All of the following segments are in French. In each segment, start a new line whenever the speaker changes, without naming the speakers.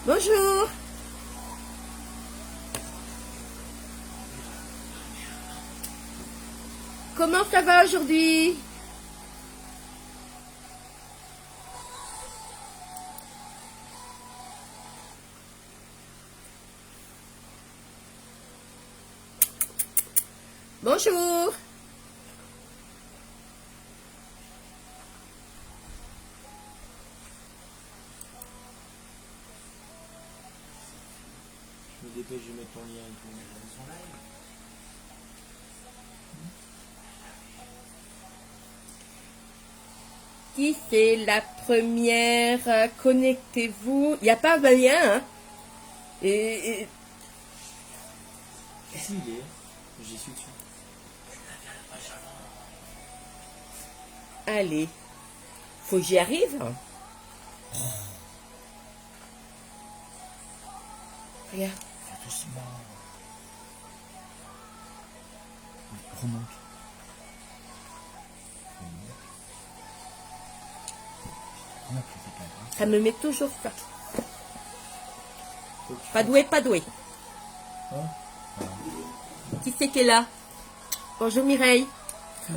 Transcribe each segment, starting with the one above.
Bonjour. Comment ça va aujourd'hui? Bonjour.
Je me dépêche de mettre ton lien et tout.
Qui c'est la première? Connectez-vous. Il n'y a pas de lien, hein? Et
Qu'est-ce qu'il est? J'y suis dessus.
allez, faut que j'y arrive. Regarde.
Fais doucement. Remonte.
Ça me met toujours ça. Pas doué, pas doué. Qui c'est qui est là? Bonjour Mireille. Il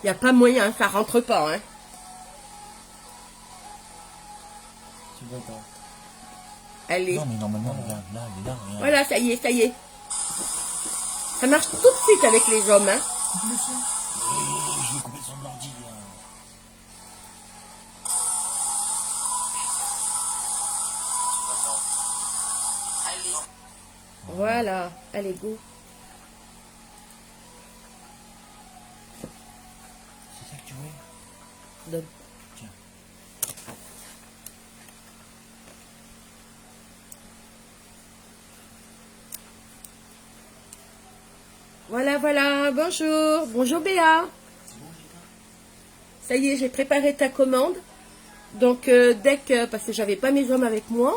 n'y a pas moyen, ça rentre pas, hein.
Tu vois pas.
Allez.
Non, mais normalement, regarde, là, il est là, regarde.
Voilà, ça y est, ça y est. Ça marche tout de suite avec les hommes, hein.
Je vais couper son ordi.
Voilà, allez, go.
C'est ça que tu veux?
Donne.
Tiens.
Voilà, voilà, bonjour. Bonjour Béa. Ça y est, j'ai préparé ta commande. Donc, dès que, parce que j'avais pas mes hommes avec moi.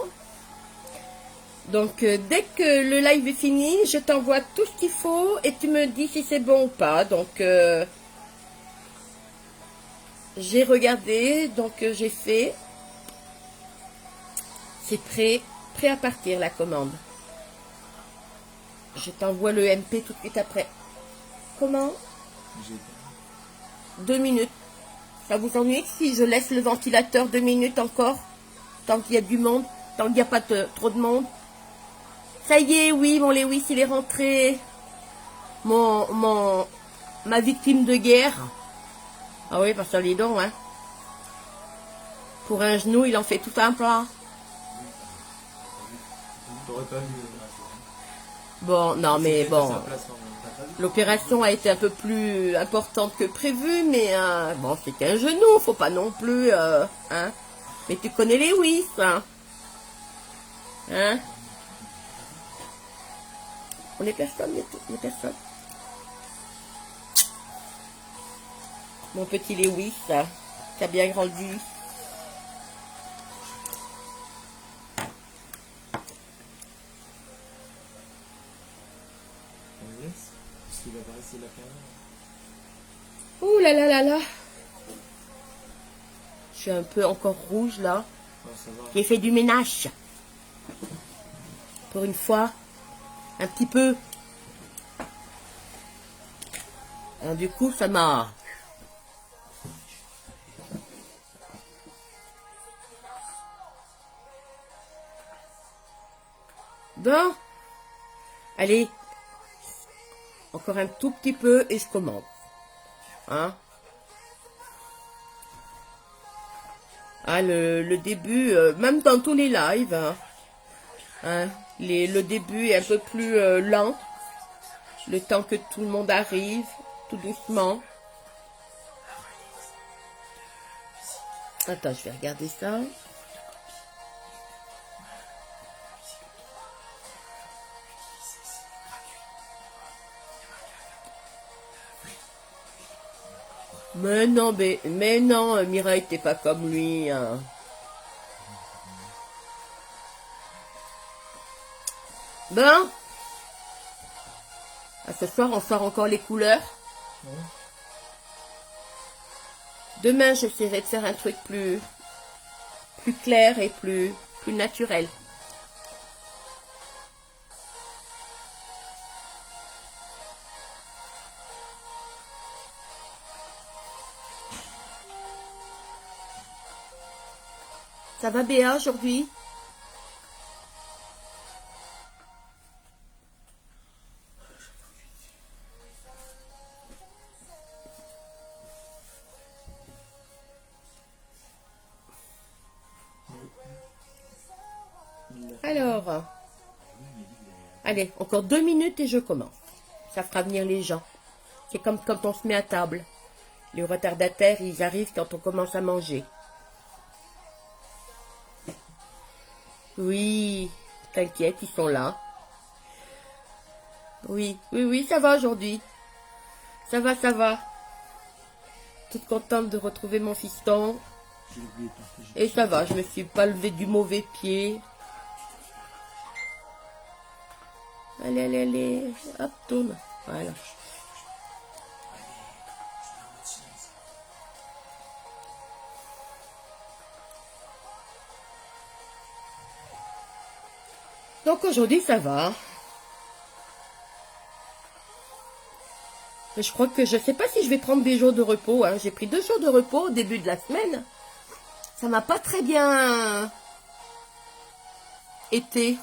Donc, dès que le live est fini, je t'envoie tout ce qu'il faut et tu me dis si c'est bon ou pas. Donc, j'ai regardé, donc j'ai fait. C'est prêt, prêt à partir la commande. Je t'envoie le MP tout de suite après. Comment? 2 minutes. Ça vous ennuie si je laisse le ventilateur 2 minutes encore? Tant qu'il y a du monde, tant qu'il n'y a pas trop de monde. Ça y est, oui, mon Lewis, il est rentré. Ma victime de guerre. Ah oui, parce que les dons, hein. Pour un genou, il en fait tout un plat.
T'aurais pas vu.
Bon, non, mais bon. L'opération a été un peu plus importante que prévu, mais bon, c'est qu'un genou, faut pas non plus, hein. Mais tu connais Lewis, hein. Hein? On est personne, on est personne. Mon petit Lewis, qui a bien grandi.
On laisse? Parce qu'il va pas rester là quand même.
Ouh là là là là. Je suis un peu encore rouge là.
Non, ça va.
J'ai fait du ménage. Pour une fois. Un petit peu. Alors, du coup, ça m'a... Bon. Allez. Encore un tout petit peu et je commence. Hein? Ah, le début, même dans tous les lives, hein, le début est un peu plus lent. Le temps que tout le monde arrive, tout doucement. Attends, je vais regarder ça. Mais non, Mireille, t'es pas comme lui. Hein. Bon. À ce soir, on sort encore les couleurs.
Ouais.
Demain, j'essaierai de faire un truc plus clair et plus naturel. Ça va Béa aujourd'hui? Alors, allez, encore 2 minutes et je commence. Ça fera venir les gens. C'est comme quand on se met à table. Les retardataires, ils arrivent quand on commence à manger. Oui, t'inquiète, ils sont là. Oui, oui, oui, ça va aujourd'hui. Ça va, ça va. Toute contente de retrouver mon fiston. Et ça va, je me suis pas levée du mauvais pied. Allez, allez, allez. Hop, tourne. Voilà. Donc aujourd'hui, ça va. Je crois que je sais pas si je vais prendre des jours de repos. Hein. J'ai pris 2 jours de repos au début de la semaine. Ça m'a pas très bien été.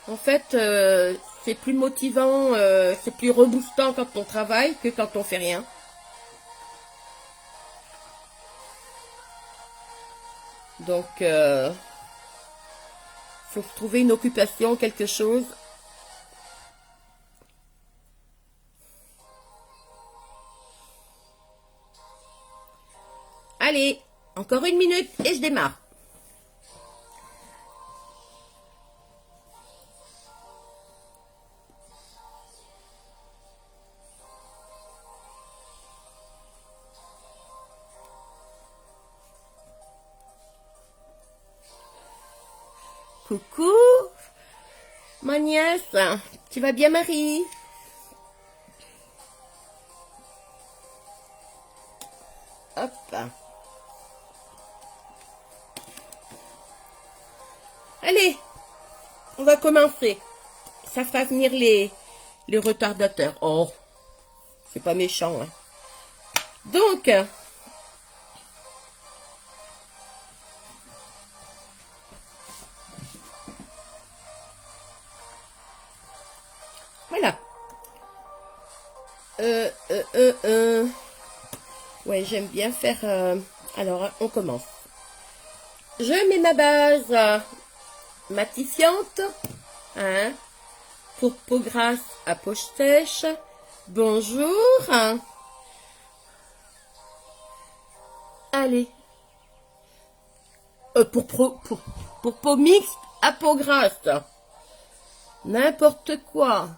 En fait, c'est plus motivant, c'est plus reboostant quand on travaille que quand on fait rien. Donc, faut trouver une occupation, quelque chose. Allez, encore 1 minute et je démarre. Coucou, ma nièce, tu vas bien Marie? Hop. Allez, on va commencer. Ça fera venir les retardateurs. Oh, c'est pas méchant. Hein. Donc, voilà. Ouais, j'aime bien faire... Alors, on commence. Je mets ma base matifiante. Hein, pour peau grasse à poche sèche. Bonjour. Allez. Pour peau mixte à peau grasse. N'importe quoi.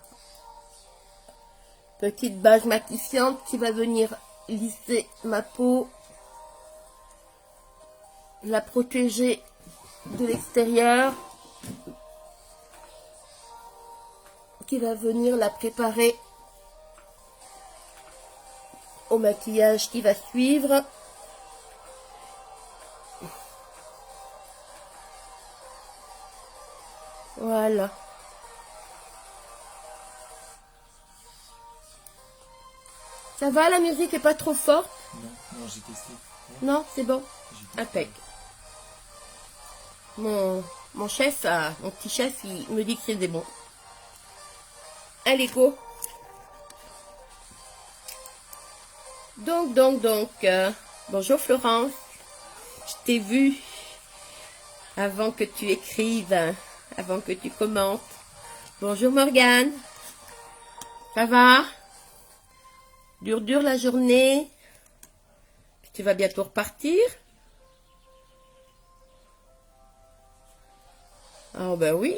Petite base matifiante qui va venir lisser ma peau. La protéger de l'extérieur. Qui va venir la préparer au maquillage qui va suivre. Voilà. Ça va, la musique est pas trop forte?
Non, j'ai testé.
Non, c'est bon. Impec. Mon chef, mon petit chef, il me dit que c'est bon. Allez, go. Donc, bonjour Florence. Je t'ai vu avant que tu écrives, avant que tu commentes. Bonjour Morgane. Ça va? Dure la journée. Tu vas bientôt repartir? Ah ben oui.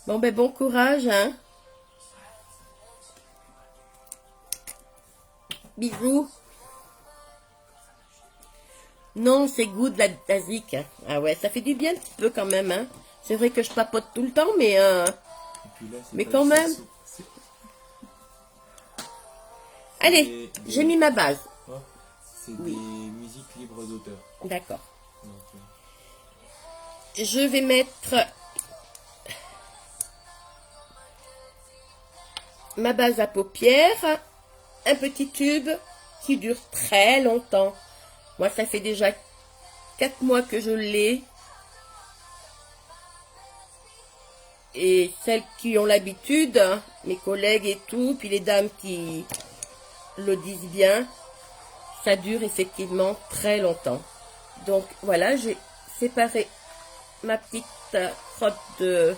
Bon ben bon courage, hein. Bisous. Non, c'est good la zik. Ah ouais, ça fait du bien un petit peu quand même, hein. C'est vrai que je papote tout le temps, mais quand même. Allez, j'ai mis ma base.
C'est des musiques libres d'auteur.
D'accord. Je vais mettre ma base à paupières, un petit tube qui dure très longtemps. Moi, ça fait déjà 4 mois que je l'ai. Et celles qui ont l'habitude, hein, mes collègues et tout, puis les dames qui le disent bien, ça dure effectivement très longtemps. Donc voilà, j'ai séparé ma petite crotte de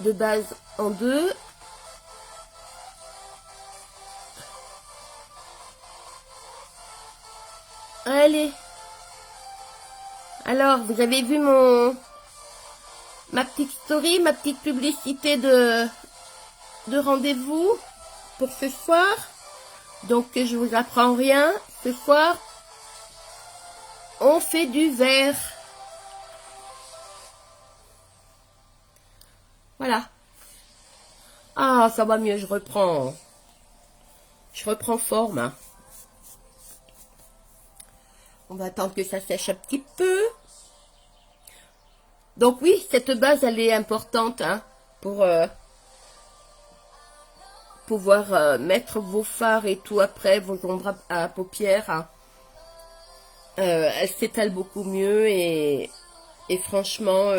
base en deux. Allez. Alors, vous avez vu ma petite story, ma petite publicité de rendez-vous pour ce soir. Donc, je vous apprends rien. Ce soir, on fait du verre. Voilà. Ah, ça va mieux, je reprends forme. Hein. On va attendre que ça sèche un petit peu. Donc oui, cette base, elle est importante hein, pour pouvoir mettre vos fards et tout après, vos ombres à paupières. Hein. Elle s'étale beaucoup mieux et franchement,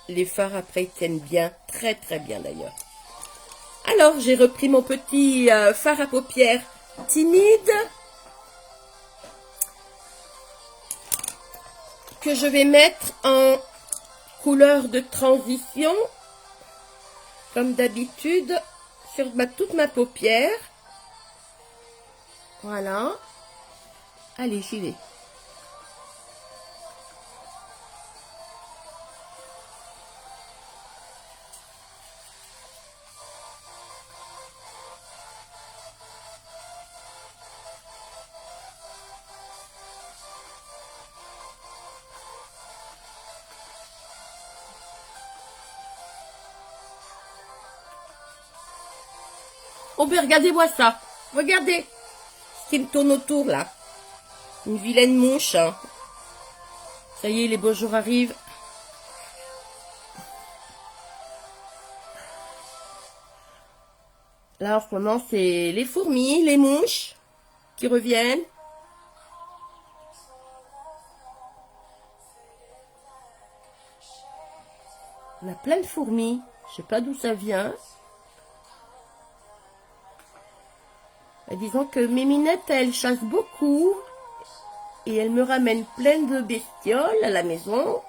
les fards après ils tiennent bien, très très bien d'ailleurs. Alors, j'ai repris mon petit fard à paupières timide que je vais mettre en couleur de transition comme d'habitude sur toute ma paupière. Voilà. Allez, j'y vais. Oh ben regardez-moi ça. Regardez. Ce qui me tourne autour là. Une vilaine mouche. Hein. Ça y est, les beaux jours arrivent. Là en ce moment c'est les fourmis, les mouches qui reviennent. On a plein de fourmis. Je sais pas d'où ça vient. Et disons que mes minettes, elles chassent beaucoup. Et elles me ramènent plein de bestioles à la maison.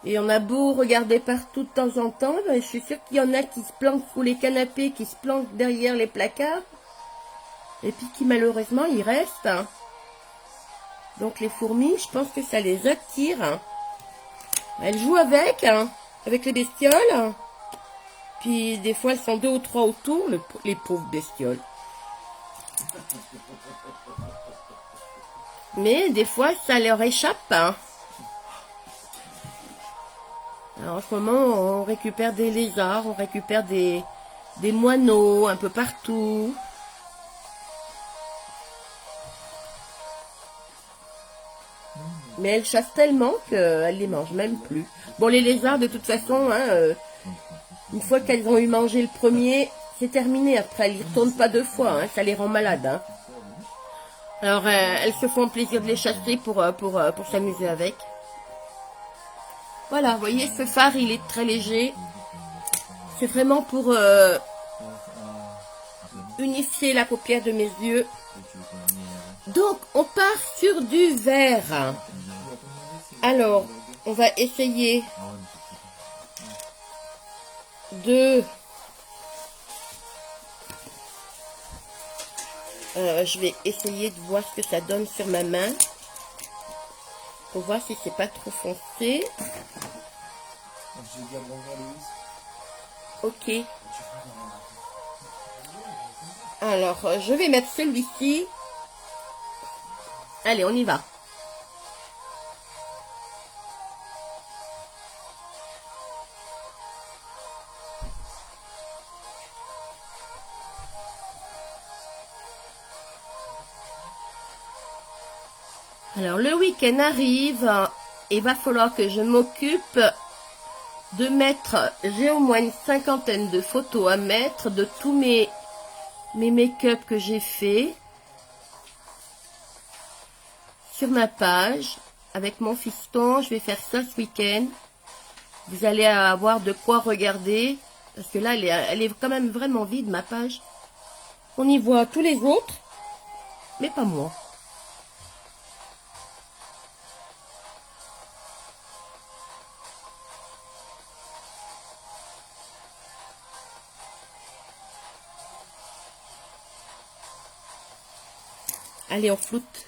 Et on a beau regarder partout de temps en temps. Ben, je suis sûre qu'il y en a qui se planquent sous les canapés, qui se planquent derrière les placards. Et puis qui malheureusement, ils restent. Hein. Donc les fourmis, je pense que ça les attire. Hein. Elles jouent avec les bestioles. Puis des fois, elles sont 2 ou 3 autour, les pauvres bestioles. Mais des fois, ça leur échappe. Hein. Alors, en ce moment, on récupère des lézards, on récupère des moineaux un peu partout. Mais elles chassent tellement qu'elles les mangent même plus. Bon, les lézards, de toute façon, hein, une fois qu'elles ont eu mangé le premier, c'est terminé. Après, elles ne retournent pas 2 fois. Hein, ça les rend malades. Hein. Alors, elles se font plaisir de les chasser pour s'amuser avec. Voilà, vous voyez, ce phare, il est très léger. C'est vraiment pour unifier la paupière de mes yeux. Donc, on part sur du vert. Alors, on va essayer de... je vais essayer de voir ce que ça donne sur ma main. Pour voir si c'est pas trop foncé. Ok. Alors, je vais mettre celui-ci. Allez, on y va. Alors, le week-end arrive. Il va falloir que je m'occupe de mettre... J'ai au moins une 50aine de photos à mettre de tous mes make-up que j'ai fait sur ma page avec mon fiston. Je vais faire ça ce week-end. Vous allez avoir de quoi regarder. Parce que là, elle est quand même vraiment vide, ma page. On y voit tous les autres, mais pas moi. Allez, on floute.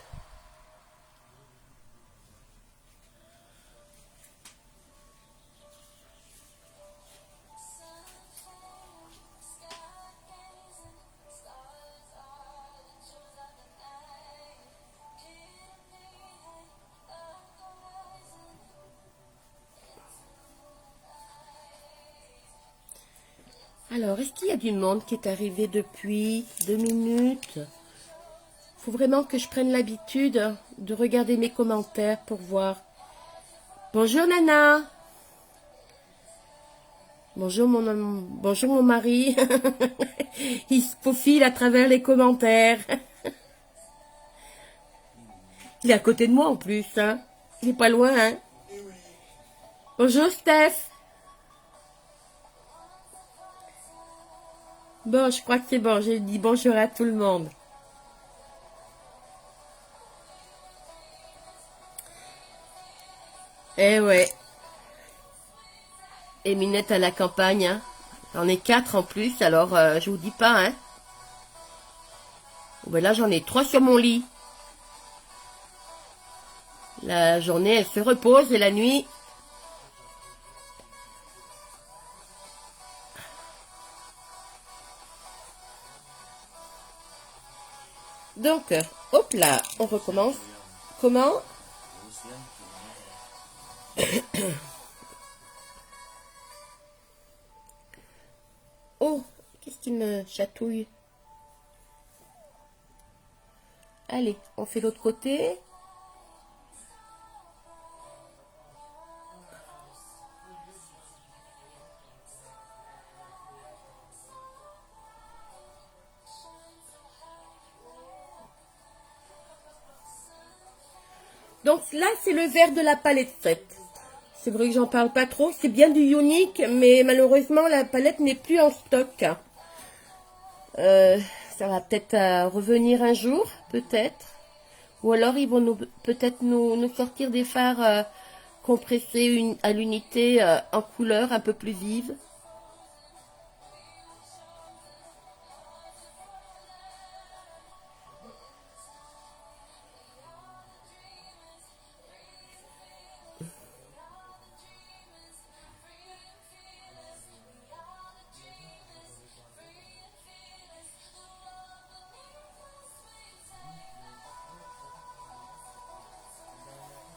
Alors, est-ce qu'il y a du monde qui est arrivé depuis 2 minutes? Faut vraiment que je prenne l'habitude de regarder mes commentaires pour voir. Bonjour Nana. Bonjour mon mari. Il se faufile à travers les commentaires. Il est à côté de moi en plus, hein. Il est pas loin, hein. Bonjour Steph. Bon, je crois que c'est bon. J'ai dit bonjour à tout le monde. Eh ouais. Et Minette à la campagne, hein. J'en ai 4 en plus, alors je vous dis pas, hein. Ben là, j'en ai 3 sur mon lit. La journée, elle se repose et la nuit... Donc, hop là, on recommence. Comment? Oh, qu'est-ce qui me chatouille? Allez, on fait l'autre côté. Donc là, c'est le vert de la palette 7. C'est vrai que j'en parle pas trop. C'est bien du Unique, mais malheureusement, la palette n'est plus en stock. Ça va peut-être revenir un jour, peut-être. Ou alors, ils vont peut-être nous sortir des fards compressés à l'unité en couleur un peu plus vive.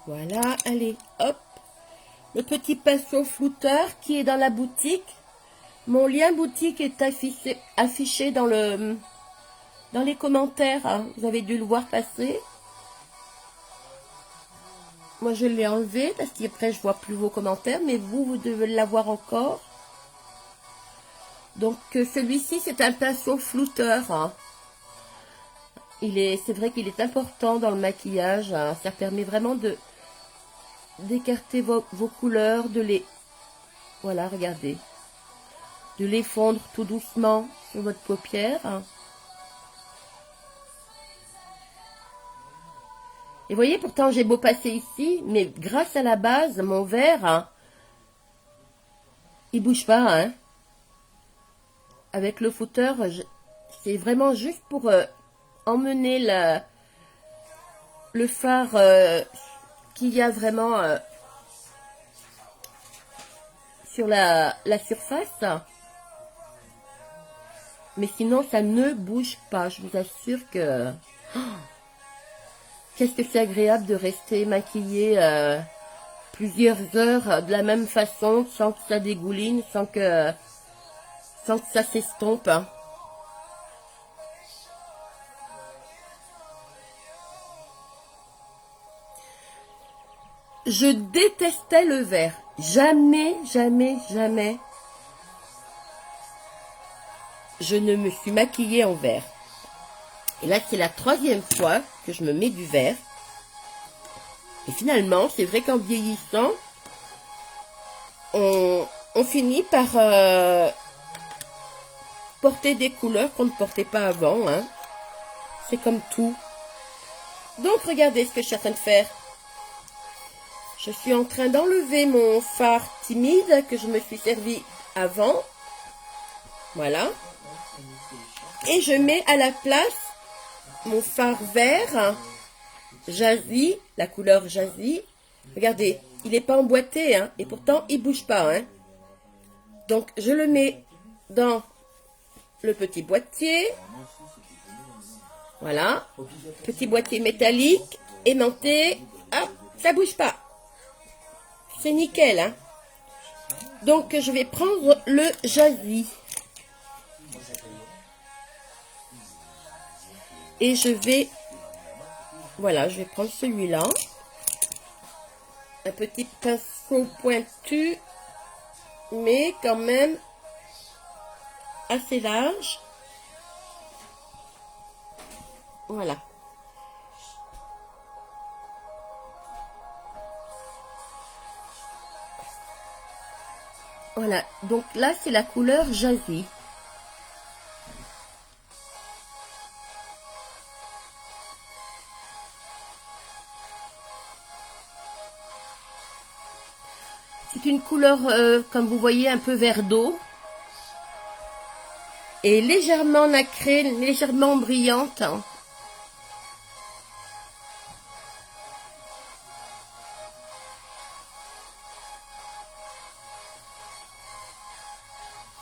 Voilà, allez, hop. Le petit pinceau flouteur qui est dans la boutique. Mon lien boutique est affiché dans les commentaires. Hein. Vous avez dû le voir passer. Moi, je l'ai enlevé parce qu'après, je vois plus vos commentaires. Mais vous devez l'avoir encore. Donc, celui-ci, c'est un pinceau flouteur. Hein. C'est vrai qu'il est important dans le maquillage. Hein. Ça permet vraiment d'écarter vos couleurs, voilà, regardez, de les fondre tout doucement sur votre paupière. Et voyez, pourtant j'ai beau passer ici, mais grâce à la base, mon verre, hein, il bouge pas, hein. Avec le footer, c'est vraiment juste pour emmener le fard qu'il y a vraiment sur la surface. Mais sinon, ça ne bouge pas. Je vous assure que... Oh, qu'est-ce que c'est agréable de rester maquillé plusieurs heures de la même façon, sans que ça dégouline, sans que ça s'estompe. Hein. Je détestais le vert. Jamais, jamais, jamais, je ne me suis maquillée en vert. Et là, c'est la 3e fois que je me mets du vert. Et finalement, c'est vrai qu'en vieillissant, on finit par porter des couleurs qu'on ne portait pas avant. Hein. C'est comme tout. Donc, regardez ce que je suis en train de faire. Je suis en train d'enlever mon fard timide que je me suis servi avant. Voilà. Et je mets à la place mon fard vert, jazzy, la couleur jazzy. Regardez, il n'est pas emboîté, hein, et pourtant il bouge pas. Hein. Donc je le mets dans le petit boîtier. Voilà. Petit boîtier métallique, aimanté. Hop, ça bouge pas. C'est nickel. Hein. Donc je vais prendre le jazzy. Et je vais, voilà, je vais prendre celui-là. Un petit pinceau pointu, mais quand même assez large. Voilà. Voilà, donc là c'est la couleur jazzy. C'est une couleur, comme vous voyez, un peu vert d'eau. Et légèrement nacrée, légèrement brillante.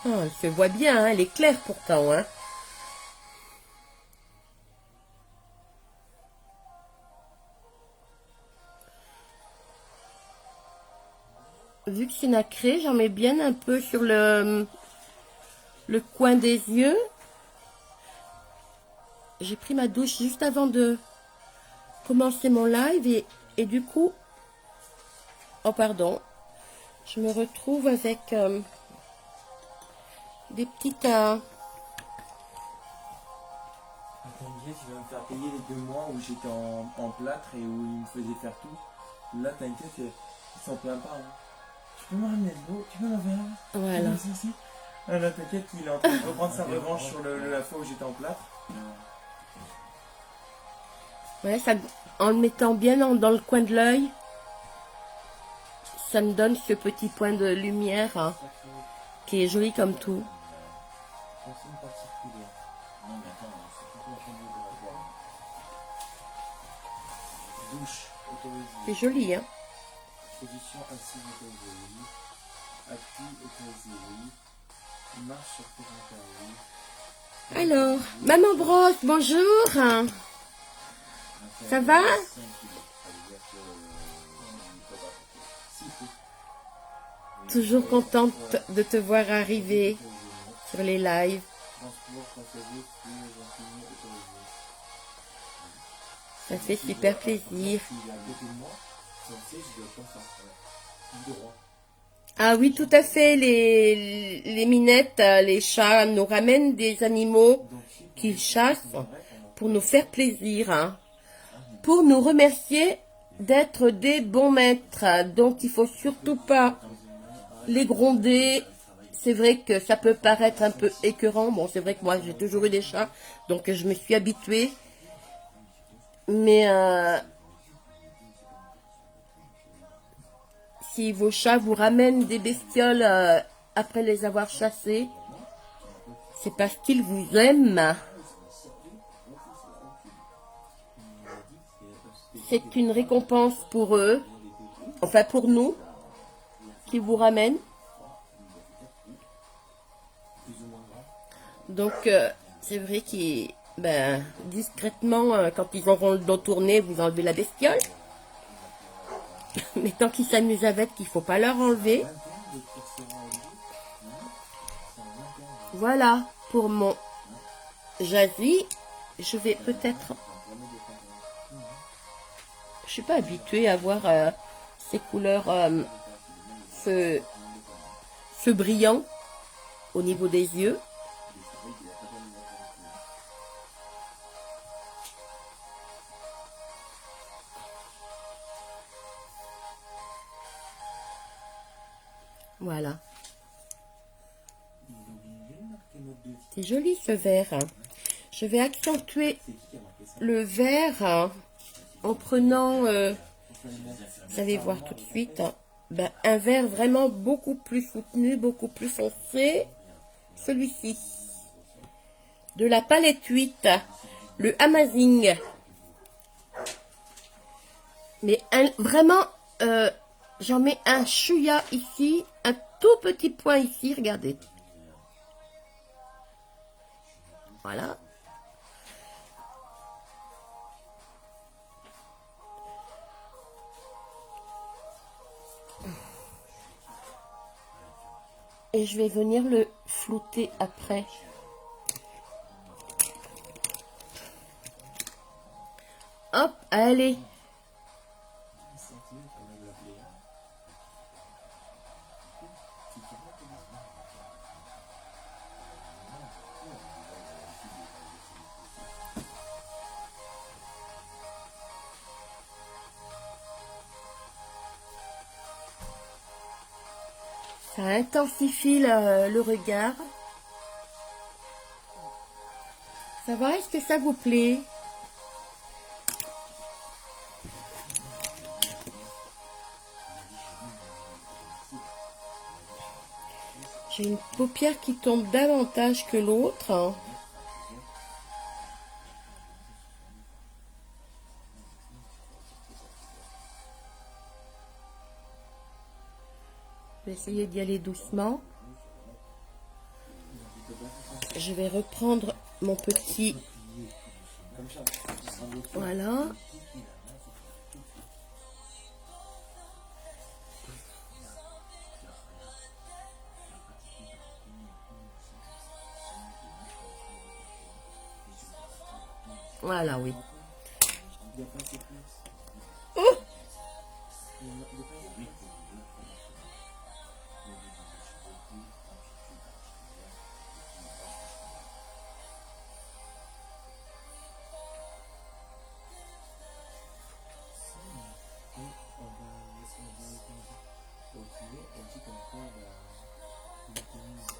Oh, elle se voit bien, hein, elle est claire pourtant. Hein. Vu que c'est nacré, j'en mets bien un peu sur le coin des yeux. J'ai pris ma douche juste avant de commencer mon live et du coup, oh pardon, je me retrouve avec des petites...
Attends, Guy, tu vas me faire payer les 2 mois où j'étais en plâtre et où il me faisait faire tout. Là, t'inquiète, il s'en plaint pas. Hein. Tu peux me ramener de l'eau? Tu peux m'en faire un?
Voilà.
Ah là, t'inquiète, il est en train de reprendre sa revanche sur la fois où j'étais en plâtre.
Ouais, ça, en le mettant bien dans le coin de l'œil, ça me donne ce petit point de lumière hein, qui est joli comme tout.
Douche autorisée.
C'est joli, hein.
Position assise autorisée, oui. Active autorisée, oui. Marche sur terrain, oui.
Alors, Maman Brosse, bonjour. Ça va? Toujours contente de te voir arriver sur les lives. Ça fait super plaisir. Ah oui, tout à fait. Les minettes, les chats nous ramènent des animaux qu'ils chassent pour nous faire plaisir. Hein. Pour nous remercier d'être des bons maîtres. Donc, il faut surtout pas les gronder. C'est vrai que ça peut paraître un peu écœurant. Bon, c'est vrai que moi, j'ai toujours eu des chats. Donc, je me suis habituée. Mais si vos chats vous ramènent des bestioles après les avoir chassés, c'est parce qu'ils vous aiment. C'est une récompense pour eux, enfin pour nous, qui vous ramènent. Donc, c'est vrai qu'ils, ben, discrètement, quand ils auront le dos tourné, vous enlevez la bestiole. Mais tant qu'ils s'amusent avec, il ne faut pas leur enlever. Voilà, pour mon jazzy, je vais peut-être... Je suis pas habituée à voir ces couleurs, ce brillant au niveau des yeux. Voilà. C'est joli ce vert. Hein. Je vais accentuer le vert hein, en prenant, vous allez voir tout de suite, hein, ben, un vert vraiment beaucoup plus soutenu, beaucoup plus foncé. Celui-ci. De la palette 8, le Amazing. Mais vraiment, j'en mets un chouïa ici, un tout petit point ici, regardez. Voilà. Et je vais venir le flouter après. Hop, allez. Ça intensifie le regard. Ça va? Est-ce que ça vous plaît? J'ai une paupière qui tombe davantage que l'autre. Hein. Je vais essayer d'y aller doucement. Je vais reprendre mon petit... Voilà. Voilà, oui. Oh!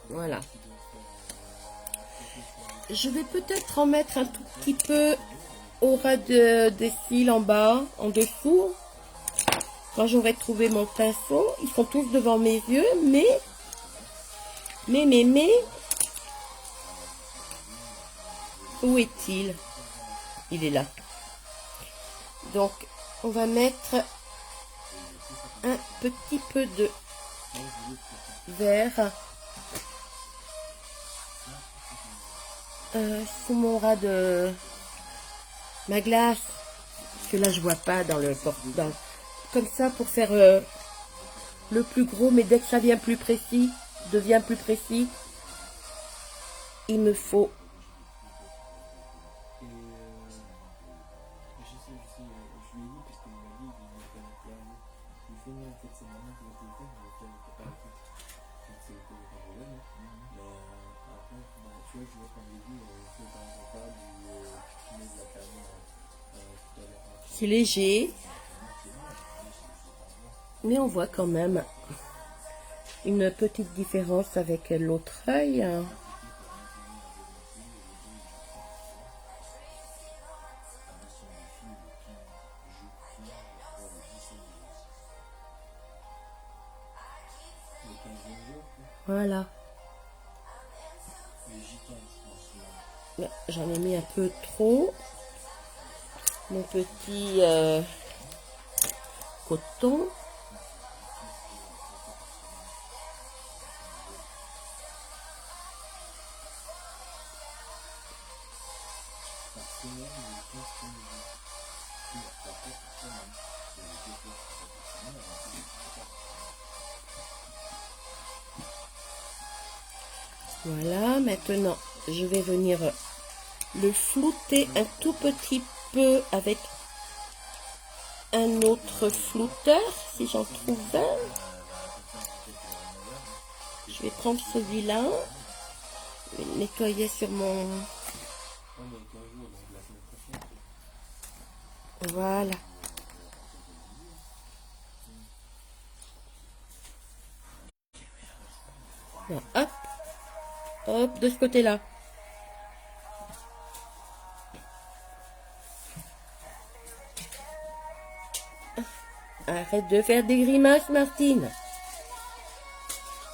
Voilà. Je vais peut-être en mettre un tout petit peu au ras des cils en bas, en dessous. Quand j'aurai trouvé mon pinceau, ils sont tous devant mes yeux, mais, où est-il? Il est là. Donc, on va mettre un petit peu de vert sous mon ras de ma glace. Parce que là, je vois pas dans le porte-dans. Comme ça, pour faire le plus gros, mais dès que ça devient plus précis, il me faut... C'est léger, mais on voit quand même une petite différence avec l'autre œil. Voilà. J'en ai mis un peu trop. Mon petit coton. Voilà, maintenant je vais venir le flouter un tout petit peu avec un autre flouteur, si j'en trouve un. Je vais prendre celui-là, je vais le nettoyer sur mon... Voilà. Hop, de ce côté-là. Arrête de faire des grimaces, Martine.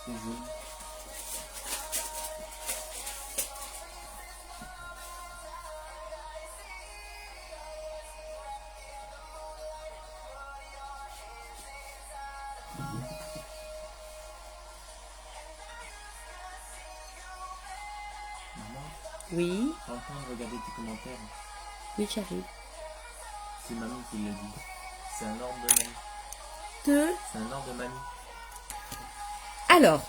C'est joli. Maman,
Oui,
t'es en train de regarder tes commentaires.
oui, j'arrive.
C'est mamie qui l'a dit. C'est un ordre de mamie.
Deux.
C'est un ordre de mamie.
Alors,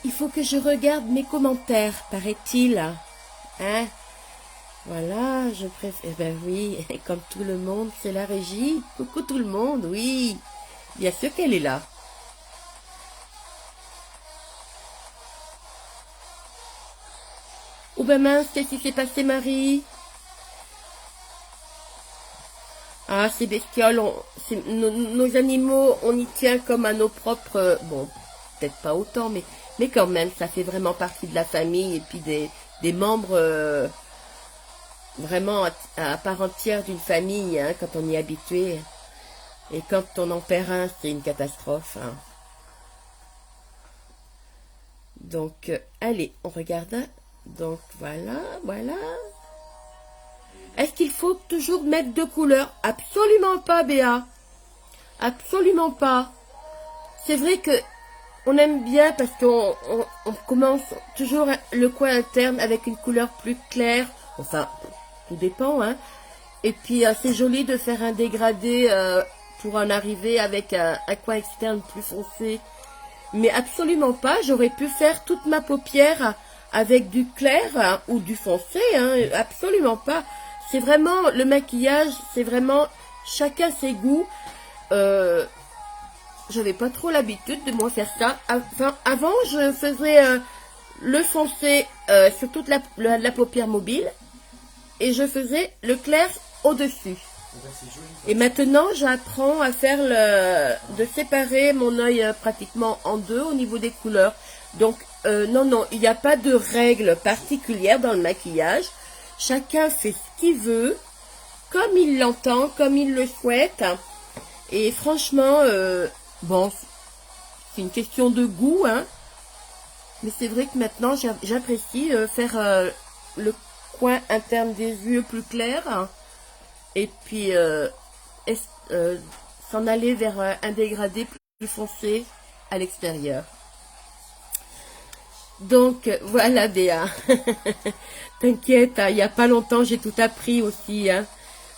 il faut que je regarde mes commentaires, paraît-il. Hein? Voilà, je préfère... Ben oui, comme tout le monde, c'est la régie. Coucou tout le monde, oui. Bien sûr qu'elle est là. Oh ben mince, qu'est-ce qui s'est passé, Marie? Ah, ces bestioles, nos animaux, on y tient comme à nos propres... bon, peut-être pas autant, mais quand même, ça fait vraiment partie de la famille et puis des membres vraiment à part entière d'une famille, hein, quand on y est habitué. Et quand on en perd un, c'est une catastrophe. Hein. Donc, allez, on regarde. Donc, voilà, voilà. Est-ce qu'il faut toujours mettre deux couleurs? Absolument pas, Béa. Absolument pas. C'est vrai que on aime bien parce qu'on on commence toujours le coin interne avec une couleur plus claire. Enfin, tout dépend, hein. Et puis, c'est joli de faire un dégradé pour en arriver avec un coin externe plus foncé. Mais absolument pas. J'aurais pu faire toute ma paupière avec du clair hein, ou du foncé. Hein. Absolument pas. C'est vraiment, le maquillage, c'est vraiment chacun ses goûts. J'avais pas trop l'habitude de moi faire ça. Enfin, avant, je faisais le foncé sur toute la paupière mobile et je faisais le clair au-dessus. Et maintenant, j'apprends à faire de séparer mon œil pratiquement en deux au niveau des couleurs. Donc, non, il n'y a pas de règle particulière dans le maquillage. Chacun fait ce qu'il veut, comme il l'entend, comme il le souhaite. Et franchement, bon, c'est une question de goût, hein. Mais c'est vrai que maintenant, j'apprécie faire le coin interne des yeux plus clair. Hein, et puis, s'en aller vers un dégradé plus foncé à l'extérieur. Donc, voilà, Béa. T'inquiète, il n'y a pas longtemps, j'ai tout appris aussi. Hein.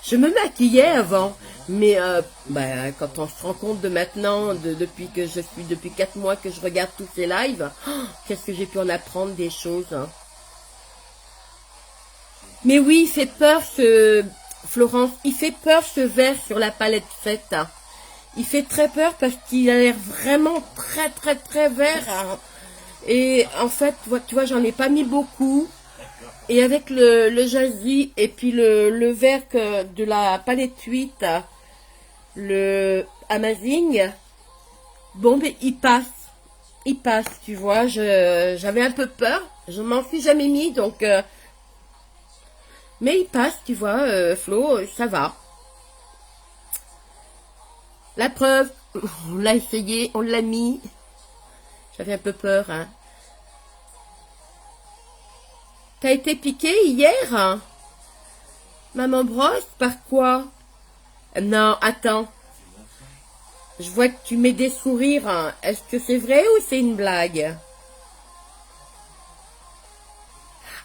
Je me maquillais avant, mais quand on se rend compte de maintenant, depuis 4 mois que je regarde tous ces lives, qu'est-ce que j'ai pu en apprendre des choses. Hein. Mais oui, il fait peur Florence, il fait peur ce vert sur la palette faite. Hein. Il fait très peur parce qu'il a l'air vraiment très très très vert. Hein. Et en fait, tu vois, j'en ai pas mis beaucoup. Et avec le jazzy et puis le vert de la palette 8, le Amazing, bon, mais il passe. Il passe, tu vois. J'avais un peu peur. Je m'en suis jamais mis, donc... mais il passe, tu vois, Flo, ça va. La preuve, on l'a essayé, on l'a mis. J'avais un peu peur, hein. T'as été piqué hier hein? Maman brosse, par quoi? Non, attends. Je vois que tu mets des sourires. Hein. Est-ce que c'est vrai ou c'est une blague?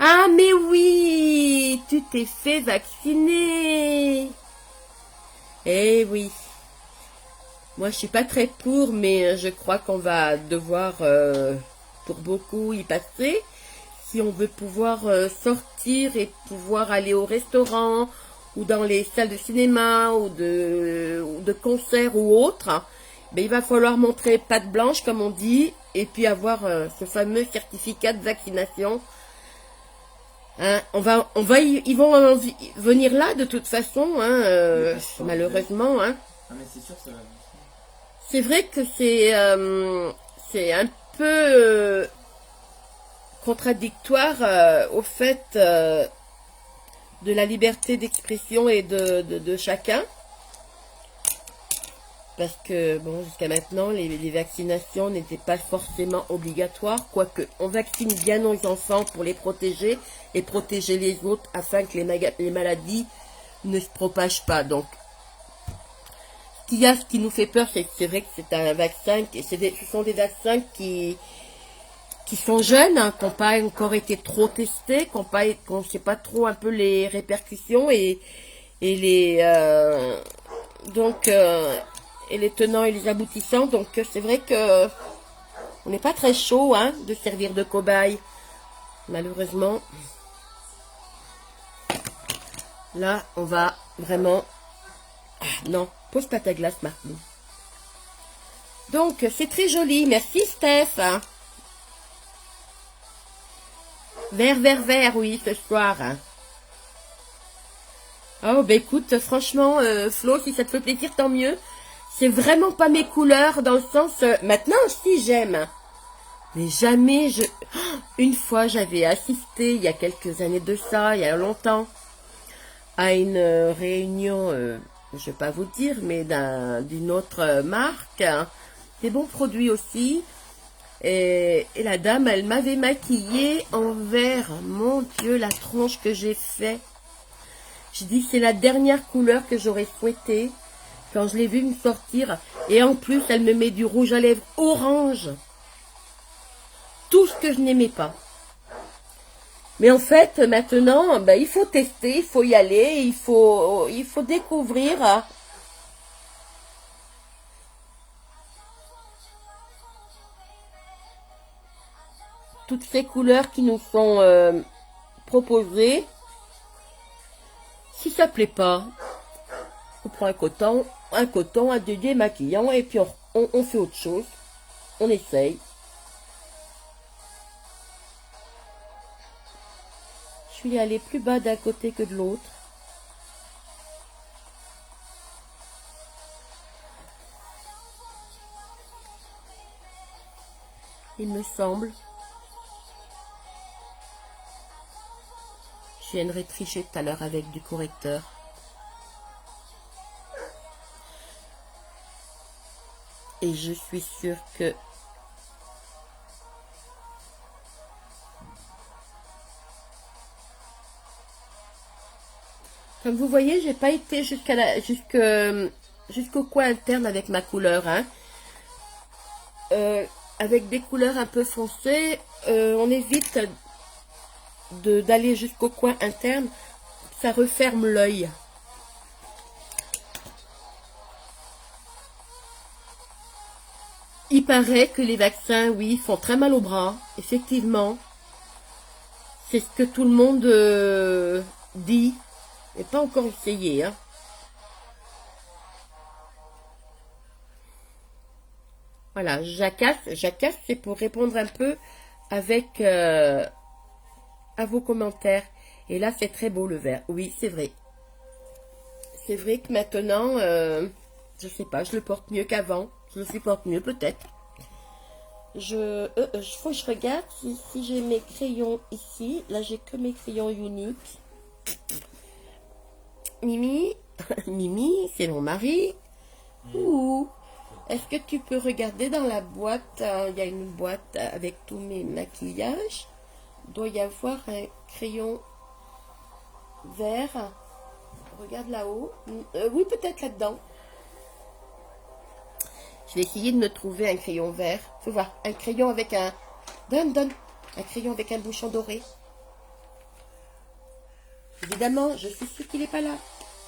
Ah, mais oui! Tu t'es fait vacciner! Eh oui. Moi, je suis pas très pour, mais je crois qu'on va devoir, pour beaucoup, y passer. Si on veut pouvoir sortir et pouvoir aller au restaurant ou dans les salles de cinéma ou de concert ou autre, ben, il va falloir montrer patte blanche comme on dit et puis avoir ce fameux certificat de vaccination. Hein, ils vont venir là de toute façon, hein, malheureusement. Hein.
Ah mais c'est sûr ça va.
C'est vrai que c'est un peu contradictoire au fait de la liberté d'expression et de chacun. Parce que, bon, jusqu'à maintenant, les vaccinations n'étaient pas forcément obligatoires, quoique on vaccine bien nos enfants pour les protéger et protéger les autres afin que les maladies ne se propagent pas. Donc, ce qui nous fait peur, c'est vrai que c'est un vaccin, ce sont des vaccins qui sont jeunes, hein, qui n'ont pas encore été trop testés, qu'on ne sait pas trop un peu les répercussions et les et les tenants et les aboutissants. Donc c'est vrai que on n'est pas très chaud, hein, de servir de cobaye, malheureusement. Là, on va vraiment... Ah, non, pose pas ta glace, Martin. Donc, c'est très joli. Merci, Steph. Hein. Vert, oui, ce soir. Hein. Oh, ben écoute, franchement, Flo, si ça te fait plaisir, tant mieux. C'est vraiment pas mes couleurs, dans le sens... maintenant, si, j'aime. Mais jamais je... Une fois, j'avais assisté, il y a quelques années de ça, il y a longtemps, à une réunion, je vais pas vous dire, mais d'une autre marque, hein, des bons produits aussi. Et la dame, elle m'avait maquillée en vert. Mon Dieu, la tronche que j'ai fait. Je dis, c'est la dernière couleur que j'aurais souhaité quand je l'ai vue me sortir. Et en plus, elle me met du rouge à lèvres orange. Tout ce que je n'aimais pas. Mais en fait, maintenant, ben, il faut tester, il faut y aller, il faut découvrir. Toutes ces couleurs qui nous sont proposées. Si ça plaît pas, on prend un coton, un démaquillant et puis on fait autre chose. On essaye. Je suis allée plus bas d'un côté que de l'autre. Il me semble. Je viendrai tricher tout à l'heure avec du correcteur. Et je suis sûre que comme vous voyez, j'ai pas été jusqu'au coin interne avec ma couleur. Hein. Avec des couleurs un peu foncées, on évite d'aller jusqu'au coin interne. Ça referme l'œil. Il paraît que les vaccins, oui, font très mal au bras. Effectivement. C'est ce que tout le monde dit. Et pas encore essayé, hein. Voilà, jacasse, c'est pour répondre un peu avec à vos commentaires. Et là, c'est très beau le vert. Oui, c'est vrai. C'est vrai que maintenant, je sais pas, je le porte mieux qu'avant. Je le supporte mieux peut-être. Faut que je regarde si j'ai mes crayons ici. Là, j'ai que mes crayons uniques. Mimi, Mimi, c'est mon mari. Ouh. Est-ce que tu peux regarder dans la boîte? Il y a une boîte avec tous mes maquillages. Il doit y avoir un crayon vert. Regarde là-haut. Oui, peut-être là-dedans. Je vais essayer de me trouver un crayon vert. Faut voir. Un crayon avec un... Donne. Un crayon avec un bouchon doré. Évidemment, je suis sûre qu'il n'est pas là.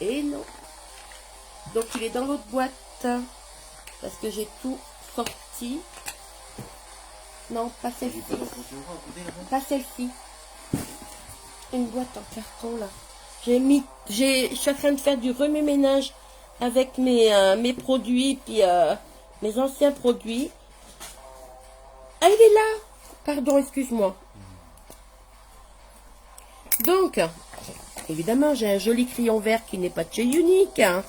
Et non. Donc, il est dans l'autre boîte. Parce que j'ai tout sorti. Non, pas celle-ci. Pas celle-ci. Une boîte en carton, là. Je suis en train de faire du remue-ménage avec mes produits, puis mes anciens produits. Ah, il est là. Pardon, excuse-moi. Donc, évidemment, j'ai un joli crayon vert qui n'est pas de chez Unique. Hein.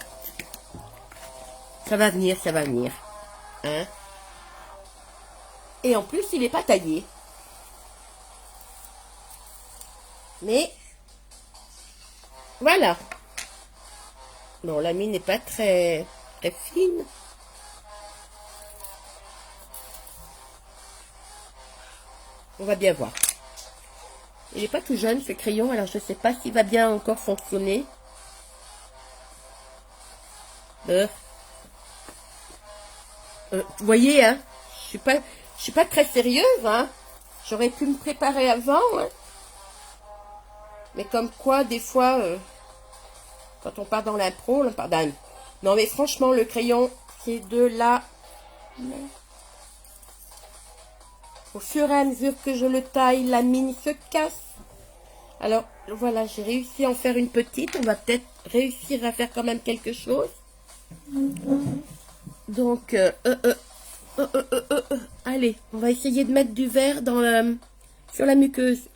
Ça va venir, ça va venir. Hein. Et en plus, il n'est pas taillé. Mais, voilà. Bon, la mine n'est pas très fine. On va bien voir. Il n'est pas tout jeune, ce crayon, alors je ne sais pas s'il va bien encore fonctionner. Vous voyez, hein, je suis pas très sérieuse, hein. J'aurais pu me préparer avant, hein. Mais comme quoi, des fois, quand on part dans l'impro, on part d'un... Non, mais franchement, le crayon, c'est de la... Au fur et à mesure que je le taille, la mine se casse. Alors, voilà, j'ai réussi à en faire une petite. On va peut-être réussir à faire quand même quelque chose. Donc, allez, on va essayer de mettre du verre dans sur la muqueuse.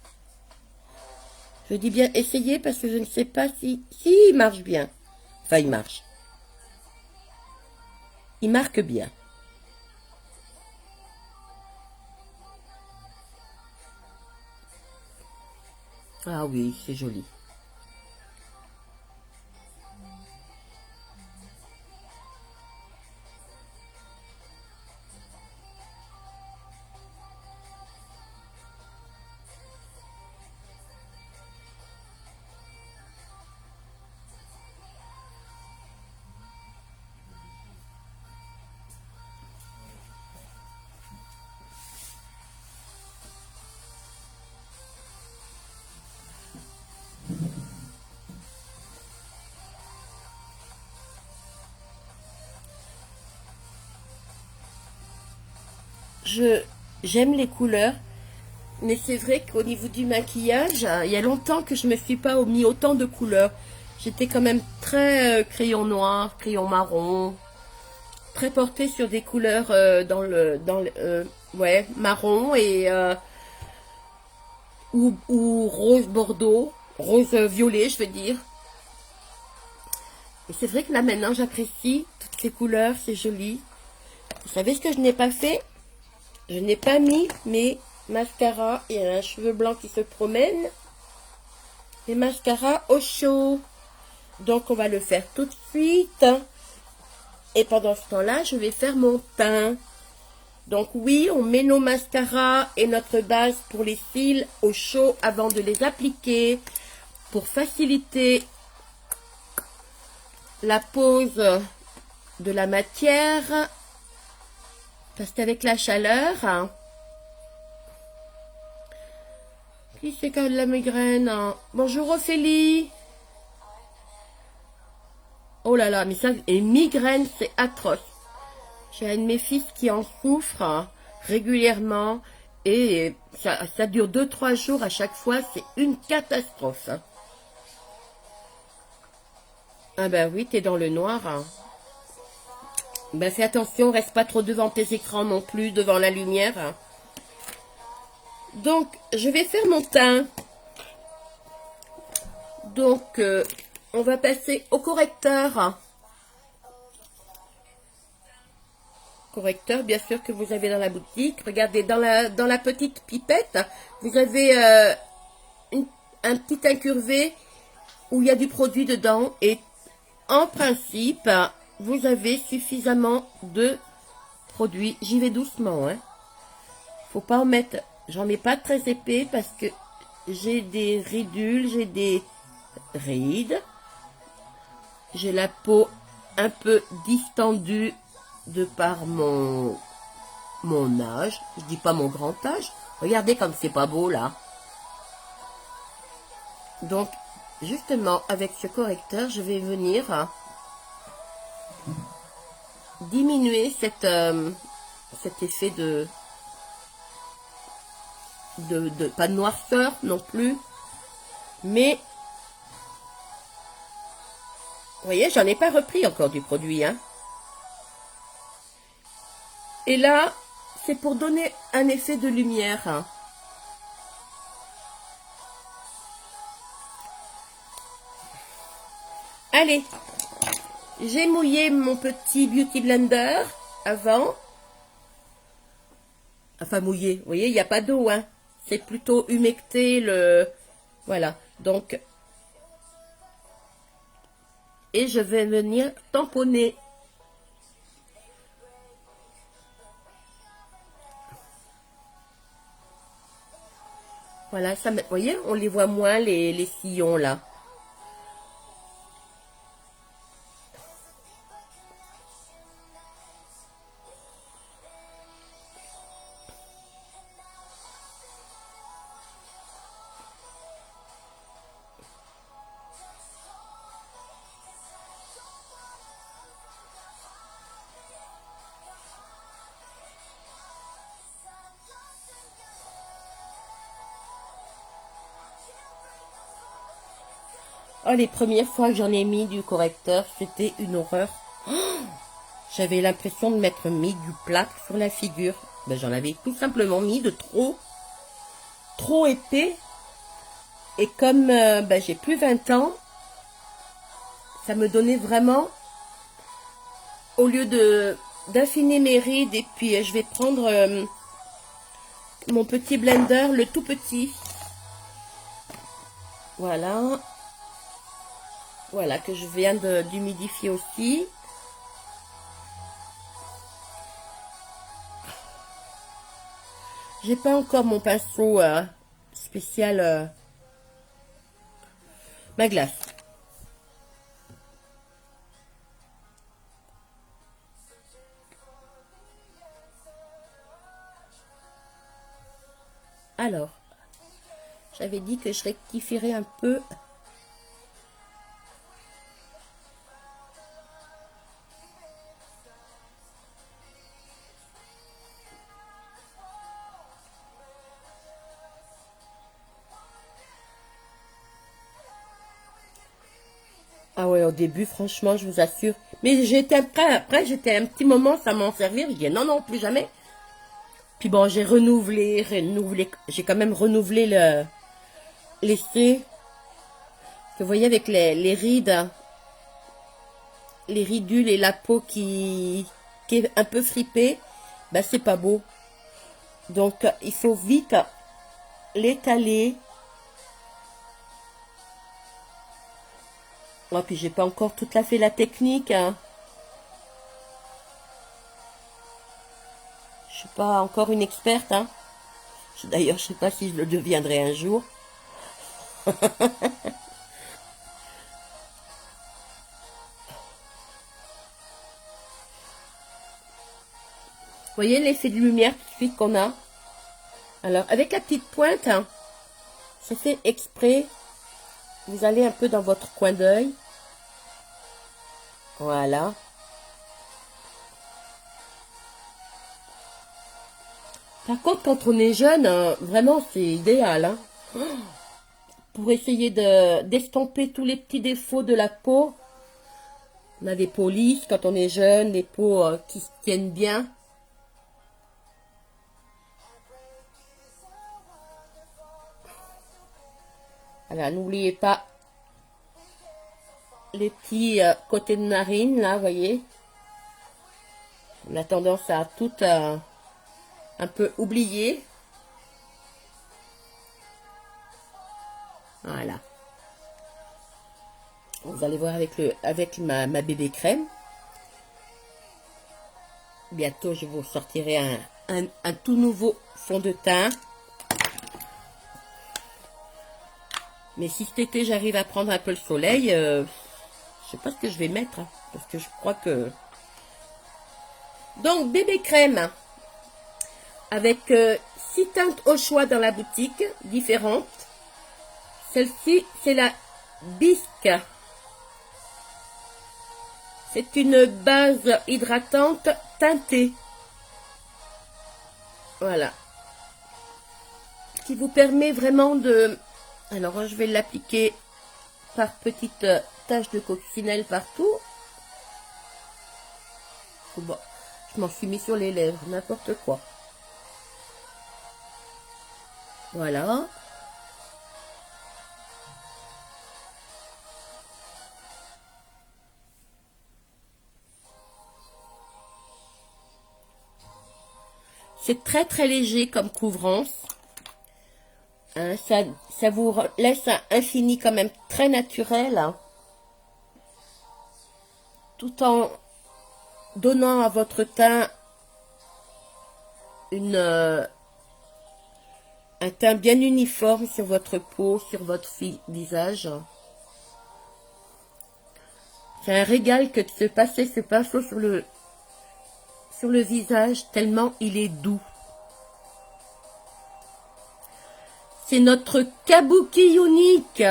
Je dis bien essayer parce que je ne sais pas si il marche bien. Enfin, il marche. Il marque bien. Ah oui, c'est joli. J'aime les couleurs, mais c'est vrai qu'au niveau du maquillage, il y a longtemps que je me suis pas mis autant de couleurs. J'étais quand même très crayon noir, crayon marron, très portée sur des couleurs ouais, marron et ou rose bordeaux, rose violet, je veux dire. Et c'est vrai que là maintenant j'apprécie toutes ces couleurs, c'est joli. Vous savez ce que je n'ai pas fait? Je n'ai pas mis mes mascaras. Il y a un cheveu blanc qui se promène. Les mascaras au chaud. Donc on va le faire tout de suite. Et pendant ce temps-là, je vais faire mon teint. Donc oui, on met nos mascaras et notre base pour les cils au chaud avant de les appliquer. Pour faciliter la pose de la matière. Parce qu'avec la chaleur, qui c'est qui a de la migraine? Bonjour Ophélie. Oh là là, mais ça, et migraine, c'est atroce. J'ai un de mes fils qui en souffre régulièrement et ça dure 2-3 jours à chaque fois, c'est une catastrophe. Ah ben oui, t'es dans le noir. Ben fais attention, reste pas trop devant tes écrans non plus, devant la lumière. Donc, je vais faire mon teint. Donc, on va passer au correcteur. Correcteur, bien sûr, que vous avez dans la boutique. Regardez, dans la petite pipette, vous avez un petit incurvé où il y a du produit dedans. Et en principe, vous avez suffisamment de produit. J'y vais doucement, hein. Faut pas en mettre. J'en mets pas très épais parce que j'ai des ridules, j'ai des rides. J'ai la peau un peu distendue de par mon âge. Je dis pas mon grand âge. Regardez comme c'est pas beau là. Donc, justement, avec ce correcteur, je vais venir diminuer cet effet de pas de noirceur non plus, mais vous voyez, j'en ai pas repris encore du produit, hein. Et là, c'est pour donner un effet de lumière, hein. Allez, j'ai mouillé mon petit Beauty Blender avant. Enfin mouillé, vous voyez, il n'y a pas d'eau, hein. C'est plutôt humecté, le... Voilà, donc... Et je vais venir tamponner. Voilà, ça, vous voyez, on les voit moins, les sillons, là. Oh, les premières fois que j'en ai mis du correcteur, c'était une horreur. J'avais l'impression de m'être mis du plâtre sur la figure. Ben, j'en avais tout simplement mis de trop épais. Et comme ben, j'ai plus 20 ans, ça me donnait vraiment, au lieu de d'affiner mes rides, et puis je vais prendre mon petit blender, le tout petit. Voilà. Voilà, que je viens d'humidifier aussi. J'ai pas encore mon pinceau spécial ma glace. Alors, j'avais dit que je rectifierais un peu. Ah ouais, au début, franchement, je vous assure. Mais j'étais après j'étais un petit moment, ça m'en servir. Je dis non, non, plus jamais. Puis bon, j'ai renouvelé, j'ai quand même renouvelé l'essai. Vous voyez, avec les rides, hein, les ridules et la peau qui est un peu fripée, ben c'est pas beau. Donc, il faut vite l'étaler. Oh, puis j'ai pas encore tout à fait la technique, hein. Je suis pas encore une experte, hein. D'ailleurs, je sais pas si je le deviendrai un jour. Vous voyez l'effet de lumière tout de suite qu'on a. Alors, avec la petite pointe, hein, c'est fait exprès. Vous allez un peu dans votre coin d'œil. Voilà. Par contre, quand on est jeune, vraiment, c'est idéal, hein. Pour essayer d'estomper tous les petits défauts de la peau. On a des peaux lisses quand on est jeune, des peaux qui se tiennent bien. Voilà, n'oubliez pas les petits côtés de narine, là, vous voyez. On a tendance à tout un peu oublier. Voilà. Vous allez voir avec ma bébé crème. Bientôt, je vous sortirai un tout nouveau fond de teint. Mais si cet été, j'arrive à prendre un peu le soleil, je sais pas ce que je vais mettre. Hein, parce que je crois que... Donc, bébé crème. Avec 6 teintes au choix dans la boutique, différentes. Celle-ci, c'est la Bisque. C'est une base hydratante teintée. Voilà. Qui vous permet vraiment de... Alors, je vais l'appliquer par petites taches de coccinelle partout. Bon, je m'en suis mis sur les lèvres, n'importe quoi. Voilà. C'est très très léger comme couvrance. Hein, ça vous laisse un fini quand même très naturel. Hein, tout en donnant à votre teint un teint bien uniforme sur votre peau, sur votre visage. C'est un régal que de se passer ce pinceau sur le visage, tellement il est doux. C'est notre kabuki unique.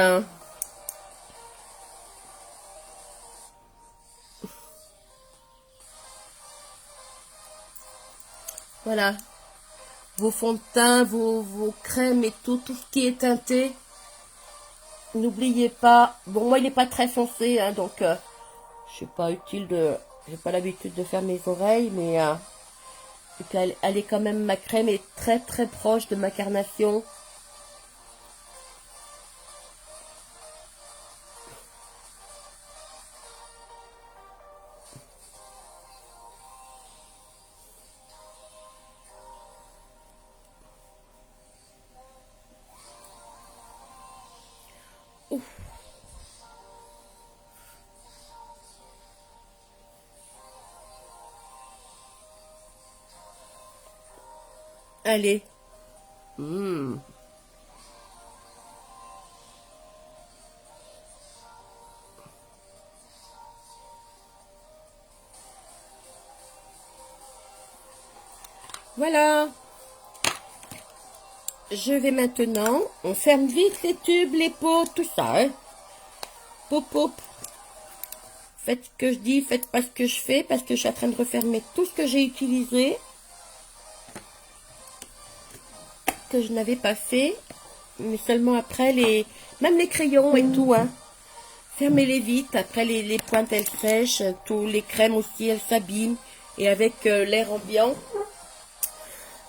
Voilà. Vos fonds de teint, vos crèmes et tout ce qui est teinté. N'oubliez pas. Bon, moi, il n'est pas très foncé, hein, donc c'est pas utile de. J'ai pas l'habitude de faire mes oreilles, mais et puis elle est quand même, ma crème est très très proche de ma carnation. Ouf. Allez. Voilà. Je vais maintenant, on ferme vite les tubes, les pots, tout ça. Hein. Pop, pop. Faites ce que je dis, faites pas ce que je fais, parce que je suis en train de refermer tout ce que j'ai utilisé, que je n'avais pas fait, mais seulement après même les crayons et tout, hein. Fermez-les vite, après les pointes elles sèchent, tous les crèmes aussi elles s'abîment, et avec l'air ambiant,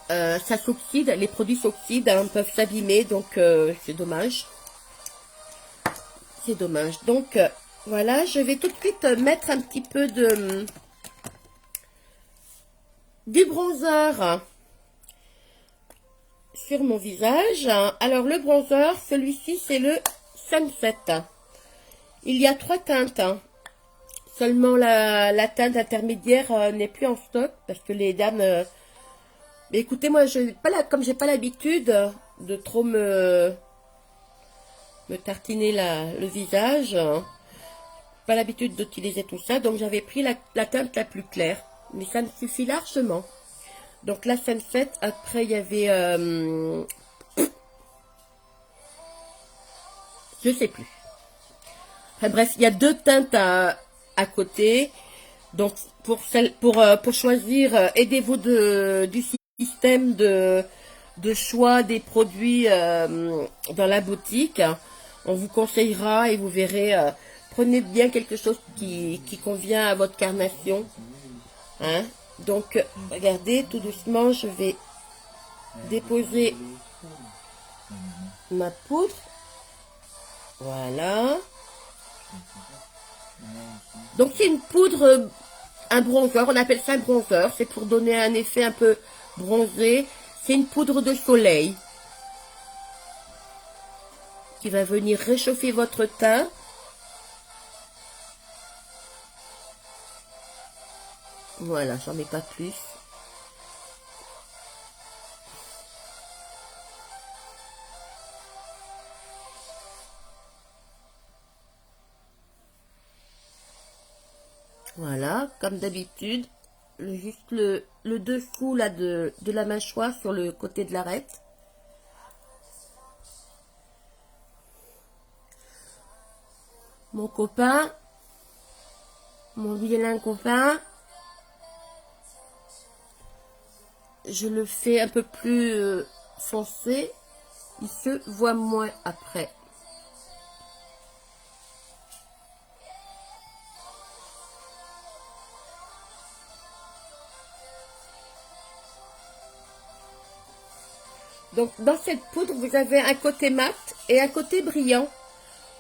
ça s'oxyde, les produits s'oxydent, hein, peuvent s'abîmer, donc c'est dommage. C'est dommage. Donc voilà, je vais tout de suite mettre un petit peu du bronzer sur mon visage. Alors le bronzer, celui-ci c'est le Sunset. Il y a 3 teintes. Seulement la teinte intermédiaire n'est plus en stock parce que les dames... Mais écoutez, moi, comme j'ai pas l'habitude de trop me tartiner le visage, pas l'habitude d'utiliser tout ça, donc j'avais pris la teinte la plus claire. Mais ça me suffit largement. Donc la Sunset, après il y avait... je sais plus. Enfin bref, il y a 2 teintes à côté. Donc pour choisir, aidez-vous du système de choix des produits dans la boutique. On vous conseillera et vous verrez, prenez bien quelque chose qui convient à votre carnation. Hein? Donc regardez, tout doucement, je vais déposer ma poudre. Voilà. Donc c'est une poudre, un bronzer, on appelle ça un bronzer, c'est pour donner un effet un peu bronzé. C'est une poudre de soleil qui va venir réchauffer votre teint. Voilà, j'en mets pas plus. Voilà, comme d'habitude, juste le dessous là de la mâchoire sur le côté de l'arête. Mon copain, mon vilain copain, je le fais un peu plus foncé, il se voit moins après. Donc dans cette poudre, vous avez un côté mat et un côté brillant.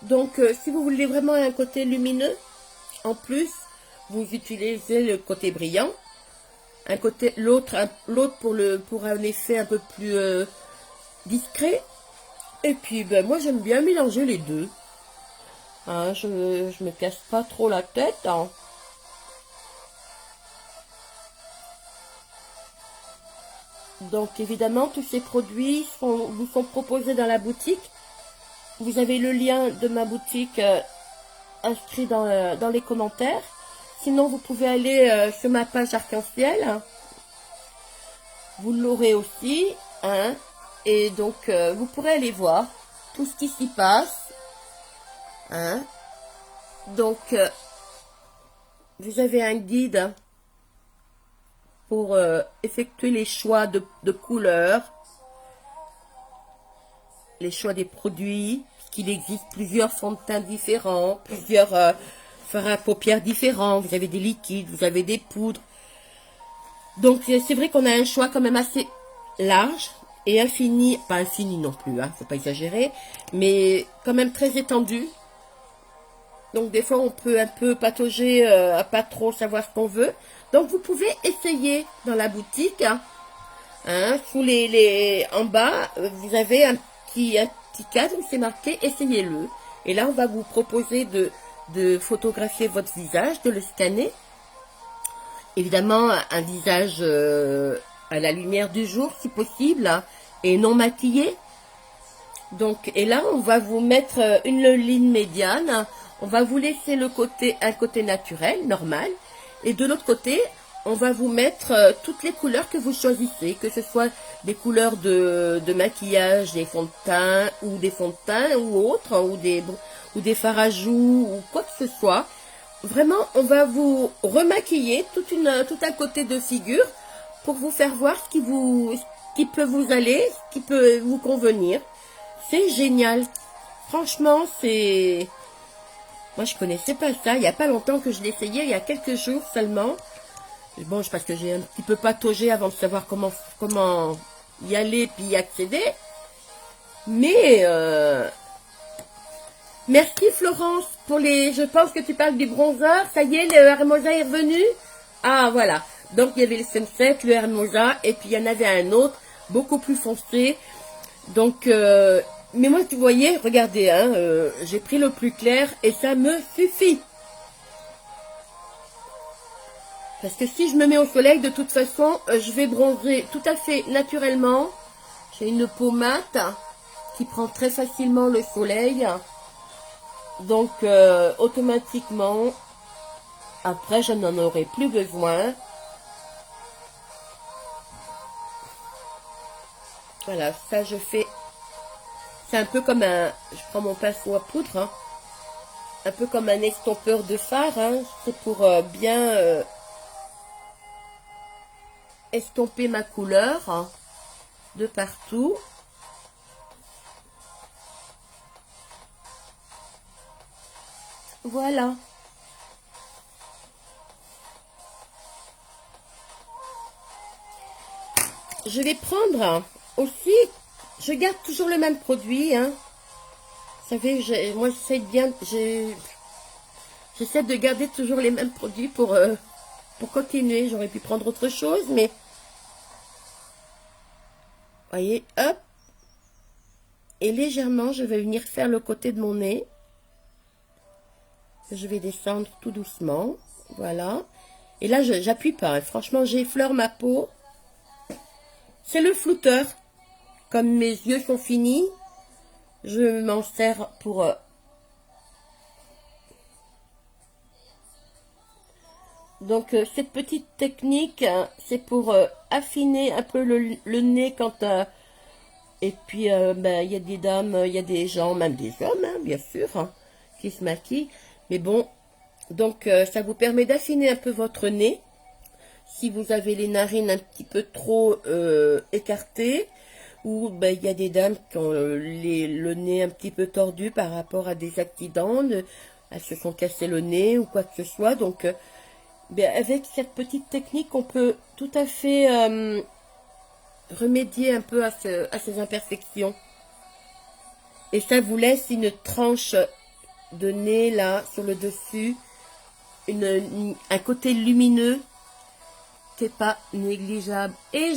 Donc si vous voulez vraiment un côté lumineux, en plus, vous utilisez le côté brillant. un côté, l'autre pour un effet un peu plus discret. Et puis ben moi j'aime bien mélanger les deux. Hein, je me casse pas trop la tête. Hein. Donc évidemment tous ces produits vous sont proposés dans la boutique. Vous avez le lien de ma boutique inscrit dans les commentaires. Sinon vous pouvez aller sur ma page arc-en-ciel. Vous l'aurez aussi. Hein, et donc vous pourrez aller voir tout ce qui s'y passe. Hein, donc vous avez un guide pour effectuer les choix de couleurs, les choix des produits, parce qu'il existe plusieurs fonds de teint différents, plusieurs fards à paupières différents, vous avez des liquides, vous avez des poudres. Donc c'est vrai qu'on a un choix quand même assez large et infini, pas infini non plus, hein, faut pas exagérer, mais quand même très étendu. Donc des fois on peut un peu patauger à pas trop savoir ce qu'on veut. Donc vous pouvez essayer dans la boutique. Hein, sous en bas, vous avez un petit cadre où c'est marqué essayez-le. Et là on va vous proposer de photographier votre visage, de le scanner. Évidemment un visage à la lumière du jour si possible, hein, et non maquillé. Donc et là on va vous mettre une ligne médiane. On va vous laisser un côté naturel, normal. Et de l'autre côté, on va vous mettre toutes les couleurs que vous choisissez. Que ce soit des couleurs de maquillage, des fonds de teint, ou des fonds de teint, ou autres, ou des fards à joues, ou quoi que ce soit. Vraiment, on va vous remaquiller tout un côté de figure pour vous faire voir ce qui peut vous aller, ce qui peut vous convenir. C'est génial. Franchement, c'est... Moi, je connaissais pas ça. Il n'y a pas longtemps que je l'ai essayé, il y a quelques jours seulement. Bon, parce que j'ai un petit peu pataugé avant de savoir comment y aller puis y accéder. Mais, merci Florence pour les... Je pense que tu parles du bronzer. Ça y est, le Hermosa est revenu. Ah, voilà. Donc, il y avait le Sunset, le Hermosa, et puis il y en avait un autre, beaucoup plus foncé. Donc... mais moi, tu voyais, regardez, hein, j'ai pris le plus clair et ça me suffit. Parce que si je me mets au soleil, de toute façon, je vais bronzer tout à fait naturellement. J'ai une peau mate qui prend très facilement le soleil. Donc, automatiquement, après, je n'en aurai plus besoin. Voilà, ça je fais... C'est un peu comme un... Je prends mon pinceau à poudre. Hein, un peu comme un estompeur de fard. Hein, c'est pour bien estomper ma couleur hein, de partout. Voilà. Je vais prendre aussi... Je garde toujours le même produit. Hein. Vous savez, moi j'essaie bien... J'essaie de garder toujours les mêmes produits pour continuer. J'aurais pu prendre autre chose, mais... Voyez, hop. Et légèrement, je vais venir faire le côté de mon nez. Je vais descendre tout doucement. Voilà. Et là, j'appuie pas. Hein. Franchement, j'effleure ma peau. C'est le flouteur. Comme mes yeux sont finis, je m'en sers pour... Donc, cette petite technique, hein, c'est pour affiner un peu le nez quand... et puis, ben, y a des dames, il y a des gens, même des hommes, hein, bien sûr, hein, qui se maquillent. Mais bon, donc, ça vous permet d'affiner un peu votre nez. Si vous avez les narines un petit peu trop écartées, ou ben, y a des dames qui ont le nez un petit peu tordu par rapport à des accidents, elles se sont cassées le nez ou quoi que ce soit. Donc, ben, avec cette petite technique, on peut tout à fait remédier un peu à ces imperfections. Et ça vous laisse une tranche de nez là, sur le dessus, un côté lumineux, c'est pas négligeable. Et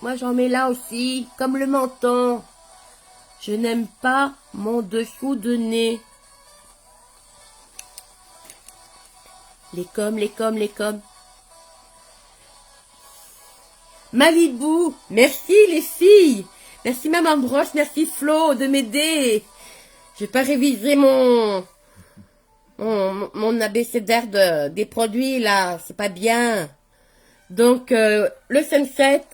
moi j'en mets là aussi, comme le menton. Je n'aime pas mon dessous de nez. Les coms. Malibu, merci les filles. Merci Maman Broche, merci Flo de m'aider. J'ai pas révisé mon abécédaire des produits là, c'est pas bien. Donc le Sunset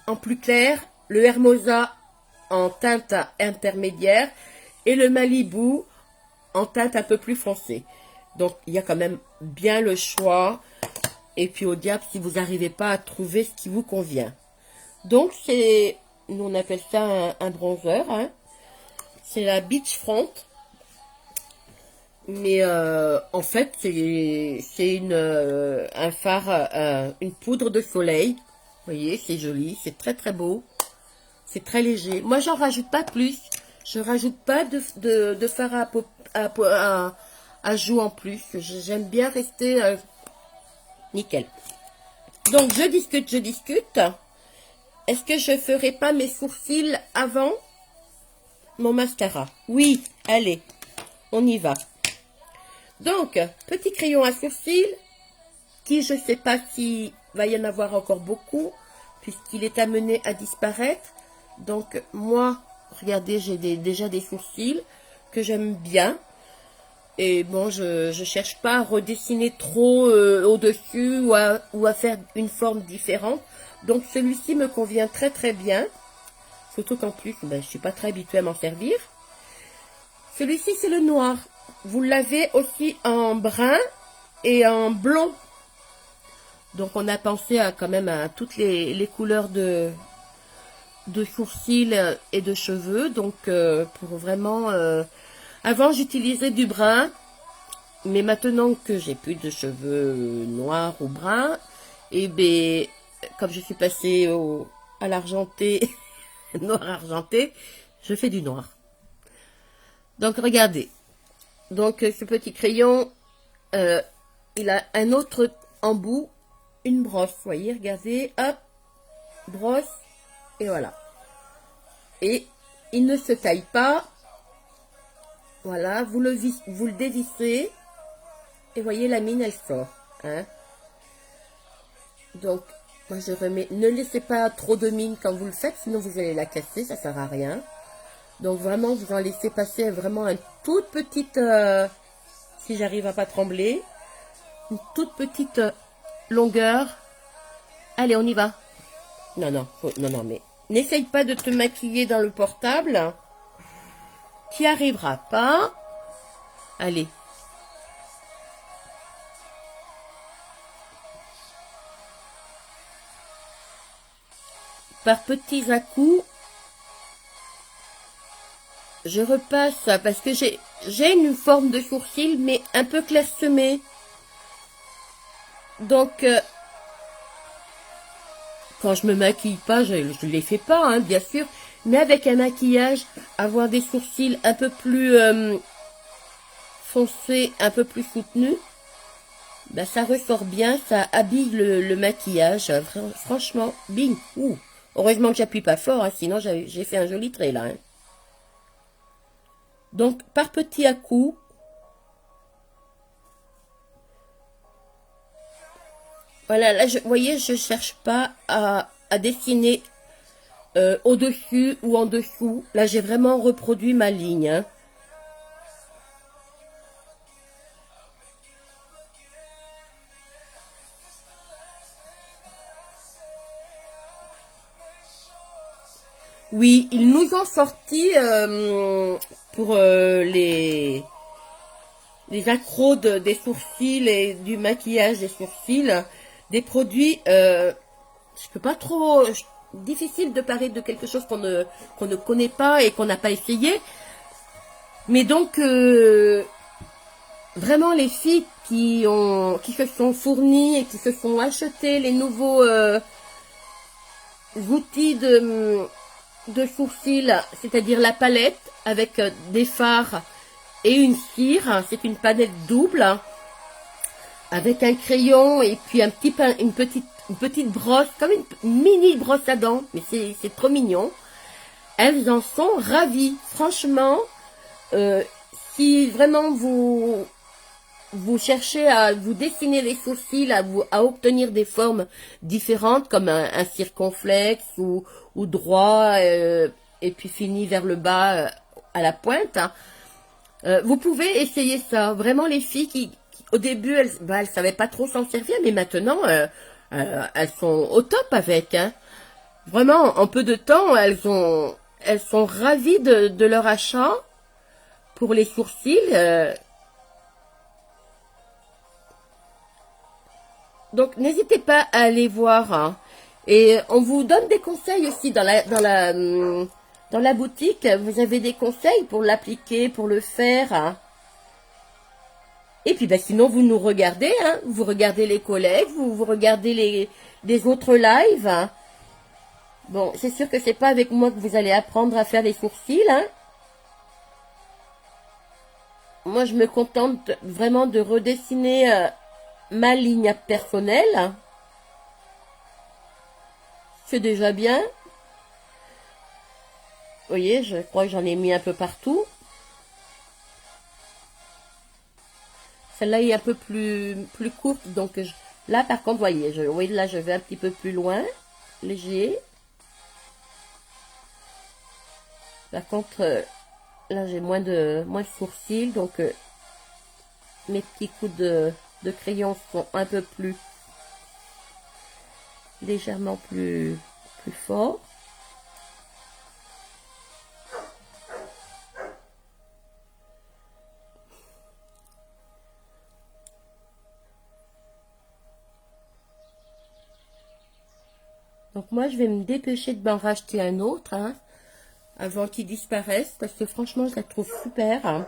en plus clair, le Hermosa en teinte intermédiaire et le Malibu en teinte un peu plus foncée. Donc il y a quand même bien le choix. Et puis au diable si vous n'arrivez pas à trouver ce qui vous convient. Donc c'est, nous on appelle ça un bronzer, hein. C'est la Beachfront. Mais en fait c'est un phare, une poudre de soleil. Vous voyez, c'est joli, c'est très très beau. C'est très léger. Moi j'en rajoute pas plus. Je rajoute pas de fard à joues en plus. J'aime bien rester nickel. Donc je discute. Est-ce que je ferai pas mes sourcils avant mon mascara? Oui, allez, on y va. Donc, petit crayon à sourcils, qui je sais pas s'il va y en avoir encore beaucoup, puisqu'il est amené à disparaître. Donc, moi, regardez, j'ai déjà des sourcils que j'aime bien. Et bon, je cherche pas à redessiner trop au-dessus ou à faire une forme différente. Donc, celui-ci me convient très très bien. Surtout qu'en plus, ben, je suis pas très habituée à m'en servir. Celui-ci, c'est le noir. Vous l'avez aussi en brun et en blond. Donc, on a pensé quand même à toutes les couleurs de sourcils et de cheveux. Donc, pour vraiment... avant, j'utilisais du brun. Mais maintenant que j'ai plus de cheveux noirs ou bruns, et ben, comme je suis passée à l'argenté, noir argenté, je fais du noir. Donc, regardez. Donc, ce petit crayon, il a un autre embout, une brosse. Vous voyez, regardez, hop, brosse, et voilà. Et il ne se taille pas. Voilà, vous le dévissez. Et voyez, la mine, elle sort. Hein. Donc, moi, je remets... Ne laissez pas trop de mine quand vous le faites, sinon vous allez la casser, ça sert à rien. Donc, vraiment, vous en laissez passer vraiment une toute petite... si j'arrive à pas trembler. Une toute petite longueur. Allez, on y va. Non, mais... N'essaye pas de te maquiller dans le portable. Tu n'y arriveras pas. Allez. Par petits à-coups, je repasse parce que j'ai une forme de sourcil, mais un peu clairsemée. Donc, quand je me maquille pas, je les fais pas, hein, bien sûr. Mais avec un maquillage, avoir des sourcils un peu plus foncés, un peu plus soutenus, ben, ça ressort bien, ça habille le maquillage. Franchement, bing, ouh. Heureusement que j'appuie pas fort, hein, sinon j'ai fait un joli trait là. Hein. Donc, par petits à-coups, voilà, là, vous voyez, je cherche pas à dessiner au-dessus ou en dessous. Là, j'ai vraiment reproduit ma ligne. Hein. Oui, ils nous ont sorti pour les accros des sourcils et du maquillage des sourcils, des produits, je peux pas trop, difficile de parler de quelque chose qu'on ne connaît pas et qu'on n'a pas essayé. Mais donc, vraiment les filles qui se sont fournies et qui se sont achetés les nouveaux outils de sourcils, c'est-à-dire la palette avec des fards et une cire, c'est une palette double avec un crayon et puis une petite brosse, comme une mini brosse à dents, mais c'est trop mignon. Elles en sont ravies. Franchement, si vraiment vous cherchez à vous dessiner les sourcils, à obtenir des formes différentes, comme un circonflexe ou droit, et puis fini vers le bas à la pointe, hein. Vous pouvez essayer ça. Vraiment, les filles qui au début, elles savaient pas trop s'en servir, mais maintenant, elles sont au top avec, hein. Vraiment, en peu de temps, elles sont ravies de leur achat pour les sourcils. Donc, n'hésitez pas à aller voir, hein. Et on vous donne des conseils aussi dans la boutique. Vous avez des conseils pour l'appliquer, pour le faire, hein. Et puis, bah, sinon, vous nous regardez, hein. Vous regardez les collègues, vous regardez les autres lives, hein. Bon, c'est sûr que c'est pas avec moi que vous allez apprendre à faire les sourcils, hein. Moi, je me contente vraiment de redessiner ma ligne personnelle. C'est déjà bien. Vous voyez, je crois que j'en ai mis un peu partout. Celle-là est un peu plus courte, donc là, par contre, voyez, là, je vais un petit peu plus loin, léger. Par contre, là, j'ai moins de sourcils, donc mes petits coups de crayon sont un peu plus légèrement plus forts. Donc moi, je vais me dépêcher de m'en racheter un autre, hein, avant qu'il disparaisse, parce que franchement, je la trouve super, hein.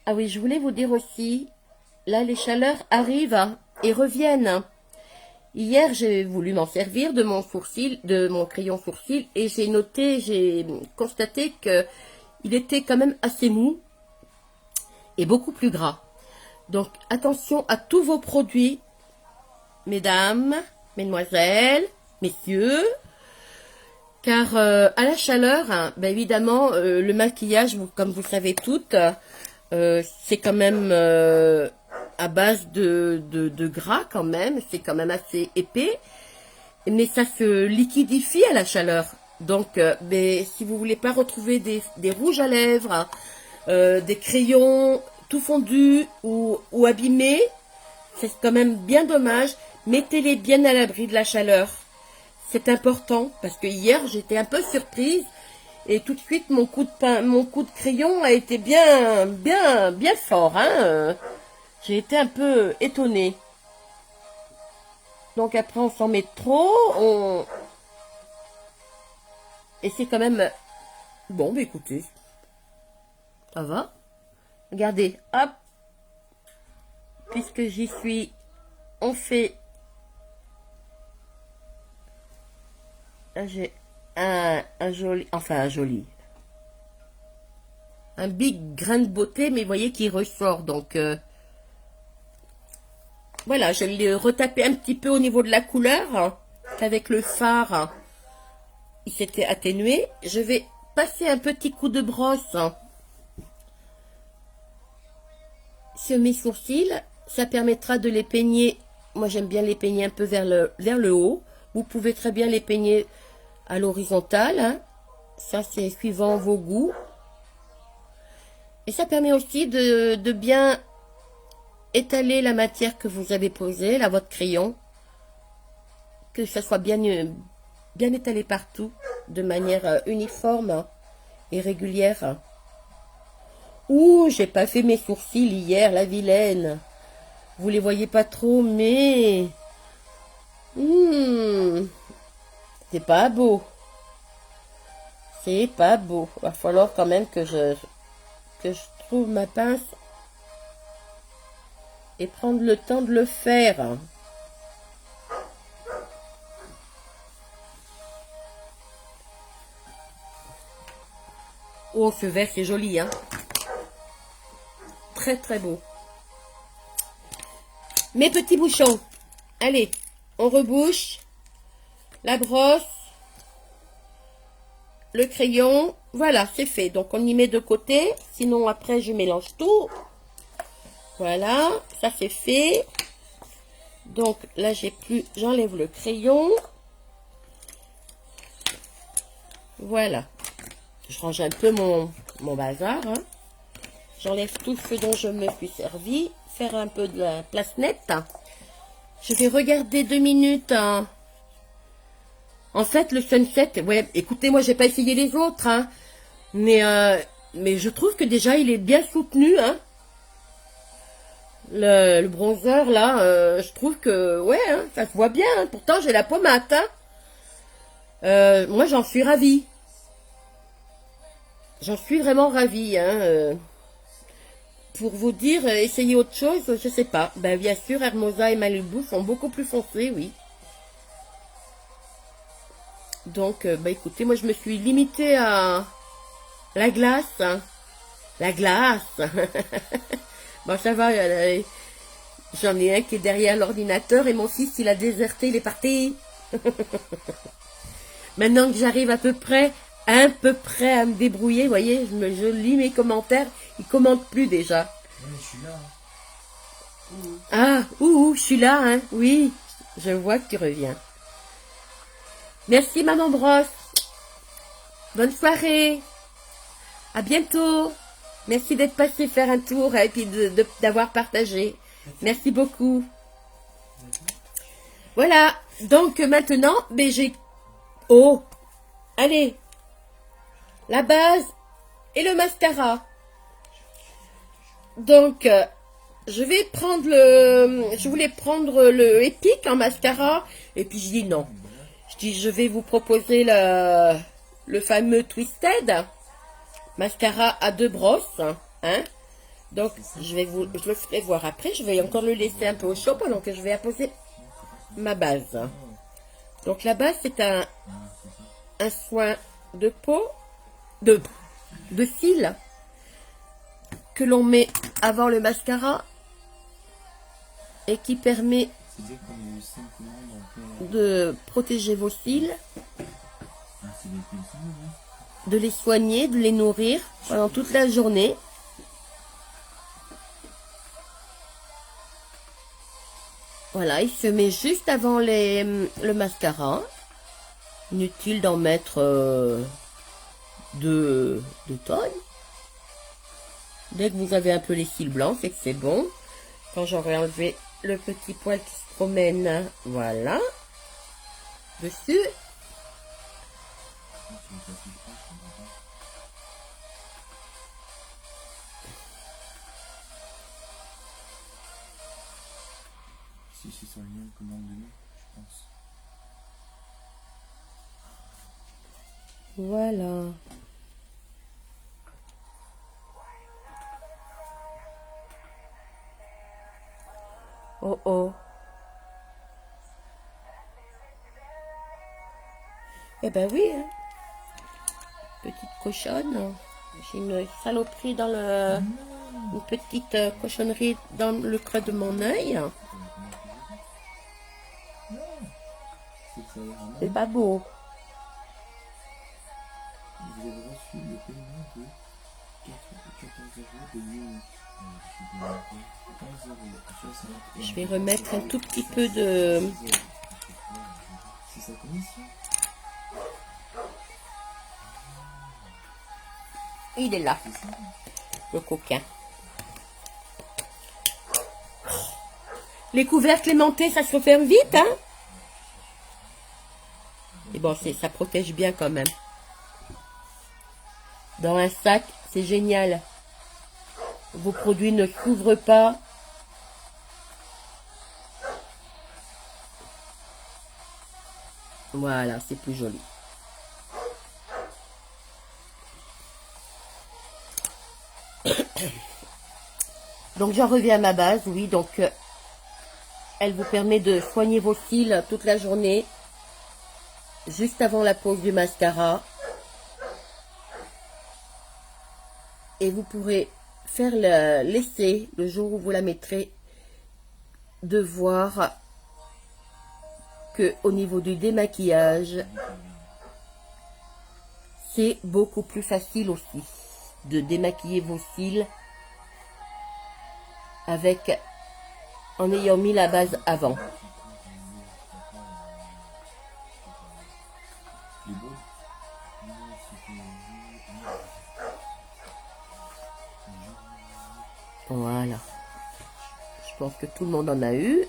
Ah oui, je voulais vous dire aussi, là, les chaleurs arrivent, hein, et reviennent, hein. Hier, j'ai voulu m'en servir de mon crayon sourcil, et j'ai constaté que il était quand même assez mou et beaucoup plus gras. Donc, attention à tous vos produits, mesdames, mesdemoiselles, messieurs, car à la chaleur, hein, ben évidemment, le maquillage, comme vous savez toutes, c'est quand même à base de gras quand même, c'est quand même assez épais, mais ça se liquidifie à la chaleur. Donc, mais si vous voulez pas retrouver des rouges à lèvres, des crayons tout fondus ou abîmés, c'est quand même bien dommage. Mettez-les bien à l'abri de la chaleur. C'est important parce que hier j'étais un peu surprise et tout de suite mon coup de crayon a été bien fort, hein. J'ai été un peu étonnée. Donc après on s'en met trop, et c'est quand même bon. Bah écoutez, ça va. Regardez, hop, puisque j'y suis, on fait. J'ai un joli, un big grain de beauté, mais vous voyez qu'il ressort, donc voilà, je l'ai retapé un petit peu au niveau de la couleur, hein, qu'avec le fard, hein, il s'était atténué. Je vais passer un petit coup de brosse, hein, sur mes sourcils, ça permettra de les peigner. Moi j'aime bien les peigner un peu vers le haut. Vous pouvez très bien les peigner à l'horizontale, hein. Ça c'est suivant vos goûts. Et ça permet aussi de bien étaler la matière que vous avez posée, là, votre crayon, que ça soit bien étalé partout, de manière uniforme et régulière. Ouh, j'ai pas fait mes sourcils hier, la vilaine. Vous les voyez pas trop, mais c'est pas beau. C'est pas beau. Va falloir quand même que je trouve ma pince et prendre le temps de le faire. Oh, ce vert, c'est joli, hein. Très, très beau. Mes petits bouchons. Allez, on rebouche. La brosse. Le crayon. Voilà, c'est fait. Donc, on y met de côté. Sinon, après, je mélange tout. Voilà, ça c'est fait. Donc, là, j'ai plus... J'enlève le crayon. Voilà. Je range un peu mon bazar. Hein. J'enlève tout ce dont je me suis servi. Faire un peu de la place nette. Je vais regarder 2 minutes. Hein. En fait, le sunset, ouais, écoutez, moi, j'ai pas essayé les autres. Hein, mais je trouve que déjà, il est bien soutenu. Hein. Le bronzer, là, je trouve que, ouais, hein, ça se voit bien. Hein. Pourtant, j'ai la pommade. Hein. Moi, j'en suis ravie. J'en suis vraiment ravie. Hein. Pour vous dire, essayez autre chose, je sais pas. Ben, bien sûr, Hermosa et Malibu sont beaucoup plus foncés, oui. Donc, bah écoutez, moi, je me suis limitée à la glace. Hein. La glace. Bon, ça va, j'en ai un qui est derrière l'ordinateur et mon fils, il a déserté, il est parti. Maintenant que j'arrive à peu près à me débrouiller, vous voyez, je lis mes commentaires, ils commentent plus déjà.
Ouais, je suis là. Hein.
Ah, je suis là, hein, oui, je vois que tu reviens. Merci, Maman Brosse. Bonne soirée. À bientôt. Merci d'être passé faire un tour et puis d'avoir partagé. Merci beaucoup. Voilà. Donc maintenant, ben j'ai... Oh, allez. La base et le mascara. Donc, je vais prendre je voulais prendre le Epic en mascara. Et puis je dis non. Je dis, je vais vous proposer le fameux Twisted. Mascara à 2 brosses. Hein. Donc, je le ferai voir après. Je vais encore le laisser un peu au chaud pendant que je vais apposer ma base. Donc, la base, c'est un soin de peau, de cils, que l'on met avant le mascara et qui permet de protéger vos cils, de les soigner, de les nourrir pendant toute la journée. Voilà, il se met juste avant le mascara. Inutile d'en mettre 2 tonnes. Dès que vous avez un peu les cils blancs, c'est que c'est bon. Quand j'aurai enlevé le petit poil qui se promène, voilà, dessus.
Si c'est sur le lien de commande de nous, je pense.
Voilà. Oh oh. Eh ben oui, hein. Petite cochonne. J'ai une saloperie dans une petite cochonnerie dans le creux de mon œil. C'est pas beau.
Vous avez reçu le paiement de 14 euros de Lyon.
Je vais remettre un tout petit peu de...
C'est sa commission.
Il est là, le coquin. Les couvercles aimantés, ça se referme vite, hein? Et bon, ça protège bien quand même. Dans un sac, c'est génial. Vos produits ne s'ouvrent pas. Voilà, c'est plus joli. Donc j'en reviens à ma base, oui, donc elle vous permet de soigner vos cils toute la journée, juste avant la pose du mascara. Et vous pourrez faire l'essai le jour où vous la mettrez de voir que au niveau du démaquillage, c'est beaucoup plus facile aussi de démaquiller vos cils avec en ayant mis la base avant. Voilà. Je pense que tout le monde en a eu.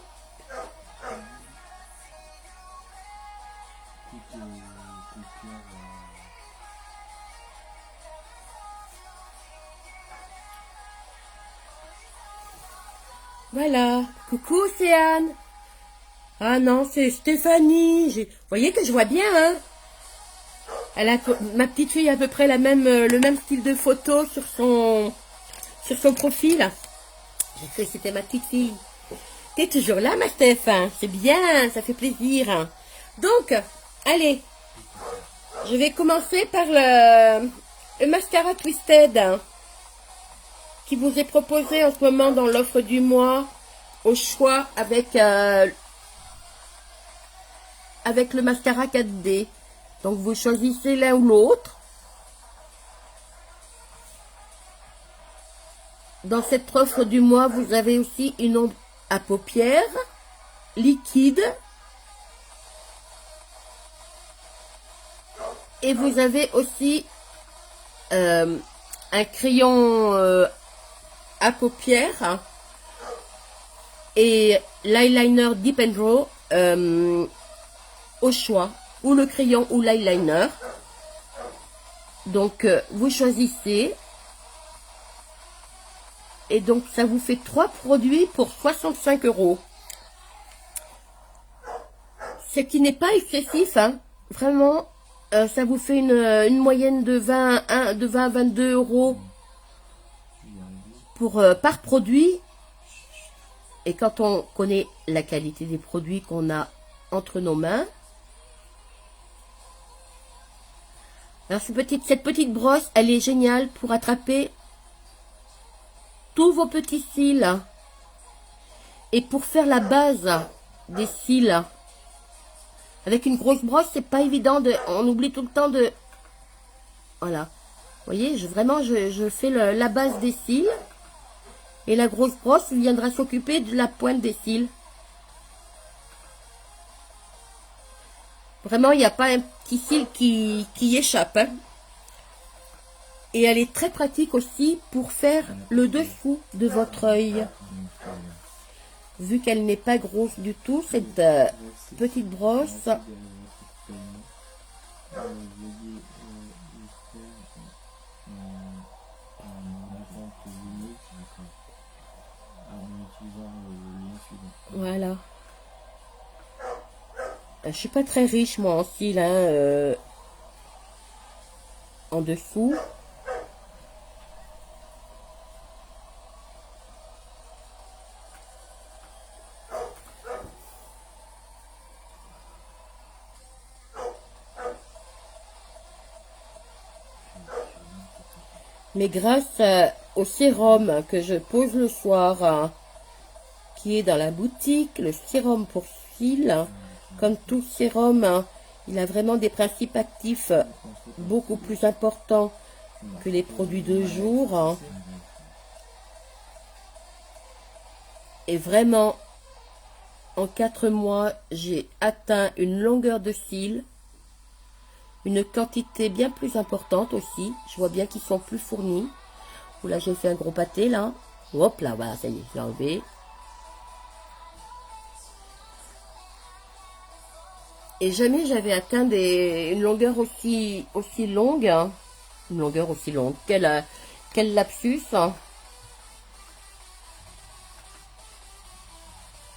Voilà. Coucou Océane. Ah non, c'est Stéphanie. Vous voyez que je vois bien, hein? Elle a, ma petite fille a à peu près la même, le même style de photo sur son profil. J'ai cru que c'était ma petite fille. T'es toujours là, ma Steph, hein? C'est bien, ça fait plaisir. Donc, allez. Je vais commencer par le mascara Twisted qui vous est proposé en ce moment dans l'offre du mois au choix avec le mascara 4D. Donc vous choisissez l'un ou l'autre. Dans cette offre du mois, vous avez aussi une ombre à paupières liquide. Et vous avez aussi un crayon à paupières et l'eyeliner Deep and Draw au choix, ou le crayon ou l'eyeliner. Donc vous choisissez et donc ça vous fait 3 produits pour 65 €. Ce qui n'est pas excessif, hein. Vraiment, ça vous fait une moyenne de 20 à 22 € pour, par produit. Et quand on connaît la qualité des produits qu'on a entre nos mains. Alors cette petite brosse, elle est géniale pour attraper tous vos petits cils. Et pour faire la base des cils. Avec une grosse brosse, c'est pas évident de... On oublie tout le temps de... Voilà. Vous voyez, vraiment, je fais la base des cils. Et la grosse brosse viendra s'occuper de la pointe des cils. Vraiment, il n'y a pas un petit cil qui échappe. Hein. Et elle est très pratique aussi pour faire le dessous de votre œil. Vu qu'elle n'est pas grosse du tout, cette petite brosse. Voilà. Je suis pas très riche moi en cils, hein, en dessous. Mais grâce au sérum que je pose le soir, qui est dans la boutique, le sérum pour cils, comme tout sérum, il a vraiment des principes actifs beaucoup plus importants que les produits de jour. Et vraiment, en 4 mois, j'ai atteint une longueur de cils, une quantité bien plus importante aussi. Je vois bien qu'ils sont plus fournis. Là, j'ai fait un gros pâté, là. Hop là, voilà, ça y est, j'ai enlevé. Et jamais j'avais atteint une longueur aussi longue. Hein. Une longueur aussi longue. Quel lapsus. Hein.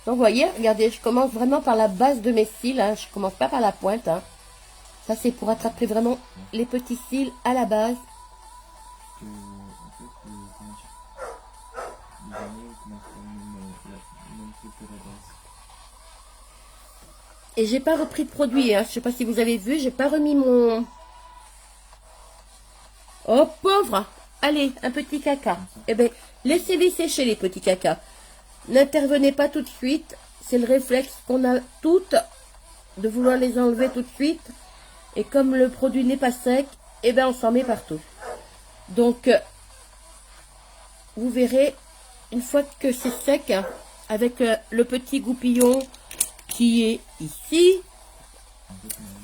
Donc, vous voyez, regardez, je commence vraiment par la base de mes cils. Hein. Je commence pas par la pointe. Hein. Ça, c'est pour attraper vraiment les petits cils à la base. Et j'ai pas repris de produit. Hein. Je sais pas si vous avez vu, j'ai pas remis mon... Oh, pauvre! Allez, un petit caca. Eh bien, laissez-les sécher, les petits cacas. N'intervenez pas tout de suite. C'est le réflexe qu'on a toutes de vouloir les enlever tout de suite. Et comme le produit n'est pas sec, eh ben on s'en met partout. Donc, vous verrez, une fois que c'est sec, hein, avec le petit goupillon qui est ici,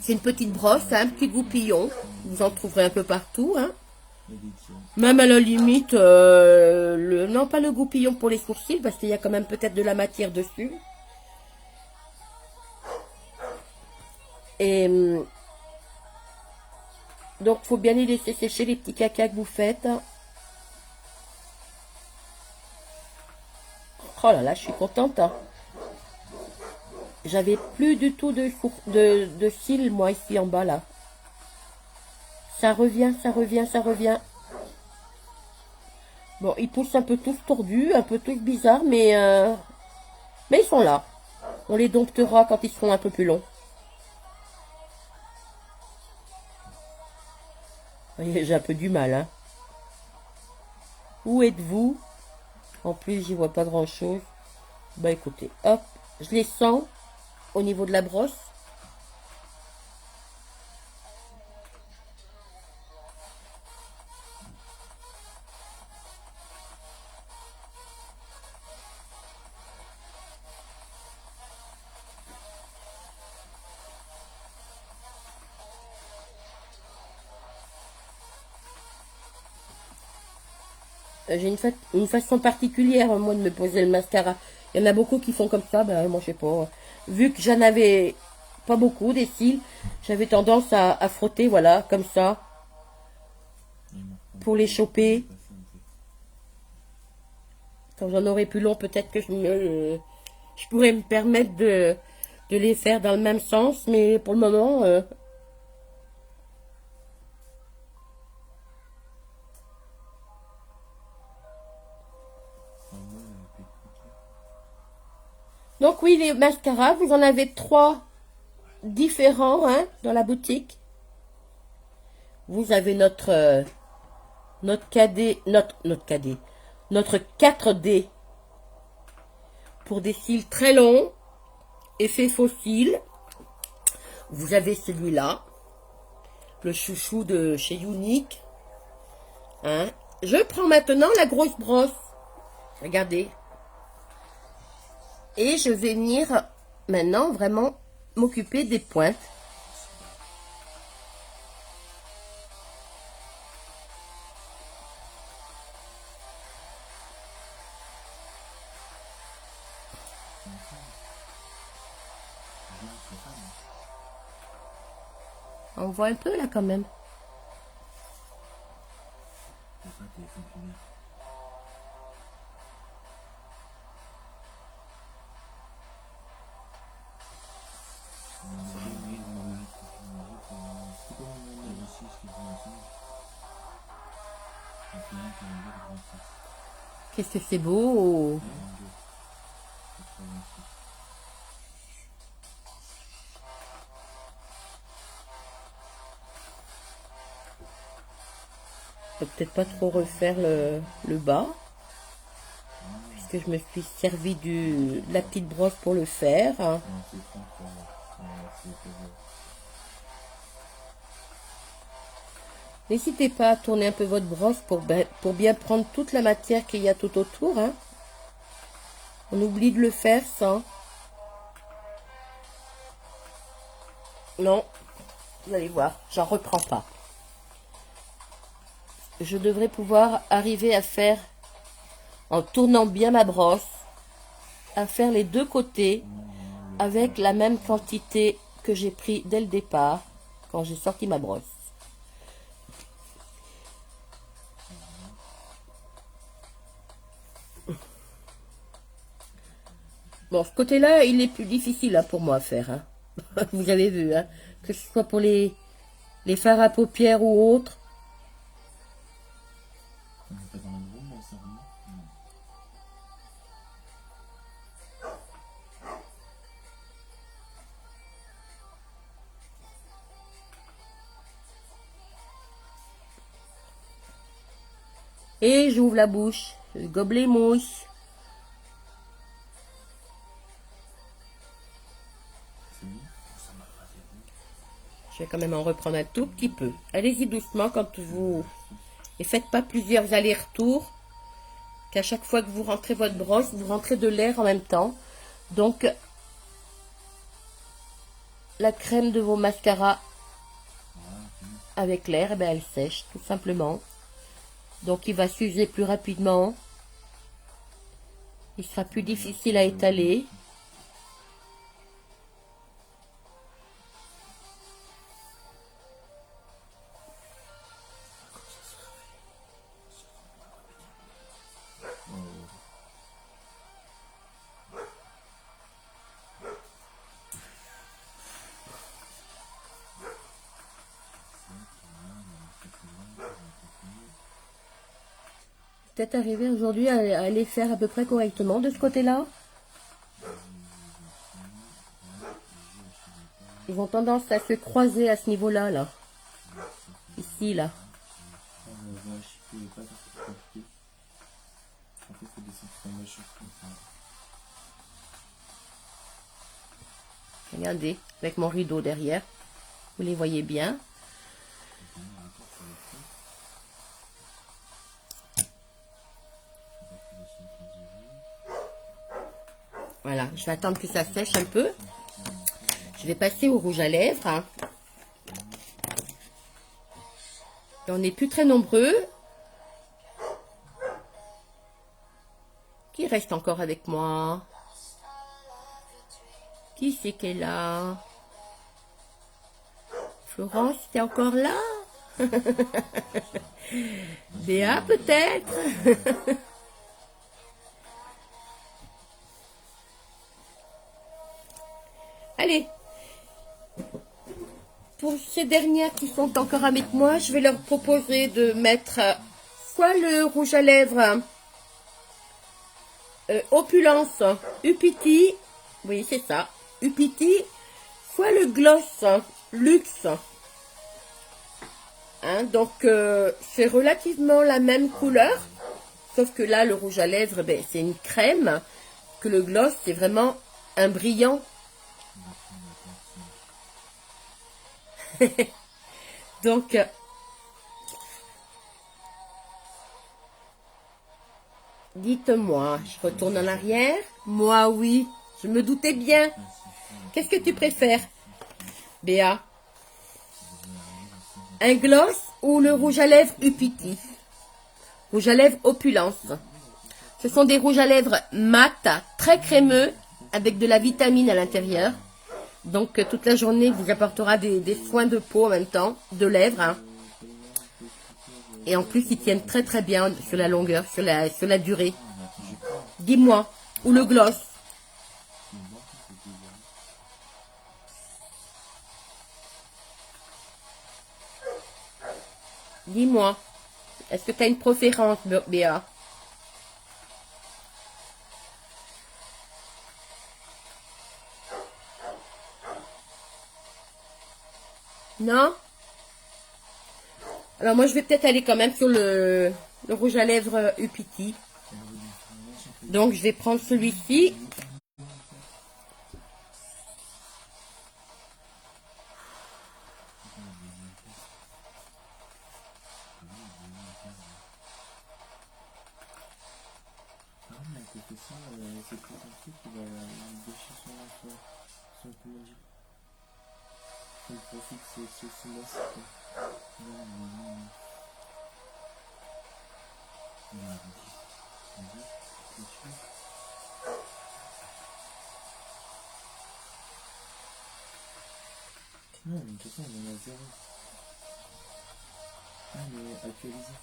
c'est une petite brosse, hein, un petit goupillon. Vous en trouverez un peu partout. Hein. Même à la limite, non pas le goupillon pour les sourcils, parce qu'il y a quand même peut-être de la matière dessus. Et donc, il faut bien les laisser sécher les petits cacas que vous faites. Oh là là, je suis contente. Hein. J'avais plus du tout de cils, moi, ici en bas, là. Ça revient, ça revient, ça revient. Bon, ils poussent un peu tous tordus, un peu tous bizarres, mais ils sont là. On les domptera quand ils seront un peu plus longs. Vous voyez, j'ai un peu du mal, hein. Où êtes-vous? En plus, j'y vois pas grand-chose. Bah écoutez, hop, je les sens au niveau de la brosse. J'ai une façon particulière, moi, de me poser le mascara. Il y en a beaucoup qui font comme ça, ben moi je sais pas. Vu que j'en avais pas beaucoup des cils, j'avais tendance à frotter, voilà, comme ça, pour les choper. Quand j'en aurai plus long, peut-être que je pourrais me permettre de les faire dans le même sens, mais pour le moment, donc oui, les mascaras, vous en avez 3 différents, hein, dans la boutique. Vous avez notre cadet, notre 4D pour des cils très longs, effet faux cils. Vous avez celui-là, le chouchou de chez Unique. Hein. Je prends maintenant la grosse brosse. Regardez. Et je vais venir maintenant vraiment m'occuper des pointes. On voit un peu là quand même. Qu'est-ce que c'est beau! Je vais peut-être pas trop refaire le bas, puisque je me suis servi de la petite brosse pour le faire. N'hésitez pas à tourner un peu votre brosse pour bien prendre toute la matière qu'il y a tout autour. Hein. On oublie de le faire sans. Non, vous allez voir, j'en reprends pas. Je devrais pouvoir arriver à faire, en tournant bien ma brosse, à faire les deux côtés avec la même quantité que j'ai pris dès le départ quand j'ai sorti ma brosse. Bon, ce côté-là, il est plus difficile hein, pour moi à faire. Hein. Vous avez vu, hein, que ce soit pour les fards à paupières ou autres. Et j'ouvre la bouche, le gobelet mousse. Je vais quand même en reprendre un tout petit peu. Allez-y doucement quand vous... Et faites pas plusieurs allers-retours. Qu'à chaque fois que vous rentrez votre brosse, vous rentrez de l'air en même temps. Donc, la crème de vos mascaras avec l'air, eh ben, elle sèche tout simplement. Donc, il va s'user plus rapidement. Il sera plus difficile à étaler. Peut-être arriver aujourd'hui à les faire à peu près correctement de ce côté-là. Ils ont tendance à se croiser à ce niveau-là, là. Ici, là. Regardez, avec mon rideau derrière. Vous les voyez bien. Voilà, je vais attendre que ça sèche un peu. Je vais passer au rouge à lèvres. Hein. Et on n'est plus très nombreux. Qui reste encore avec moi? Qui c'est qui est là? Florence, t'es encore là? Béa, peut-être? Allez. Pour ces dernières qui sont encore avec moi, je vais leur proposer de mettre soit le rouge à lèvres Opulence Upiti, oui c'est ça, Upiti, soit le gloss Luxe. Hein, donc c'est relativement la même couleur, sauf que là le rouge à lèvres, ben, c'est une crème, que le gloss c'est vraiment un brillant. Donc, dites-moi, je retourne en arrière. Moi, oui, je me doutais bien. Qu'est-ce que tu préfères, Béa? Un gloss ou le rouge à lèvres Upiti? Rouge à lèvres Opulence. Ce sont des rouges à lèvres mat, très crémeux, avec de la vitamine à l'intérieur. Donc, toute la journée, vous apportera des soins de peau en même temps, de lèvres. Hein. Et en plus, ils tiennent très très bien sur la longueur, sur la durée. Dis-moi, ou le gloss? Dis-moi, est-ce que tu as une préférence, Béa? Non? Alors moi je vais peut-être aller quand même sur le rouge à lèvres Upiti. Donc je vais prendre celui-ci.
Non, mais de toute façon, on en a zéro. Ah, mais actualisé.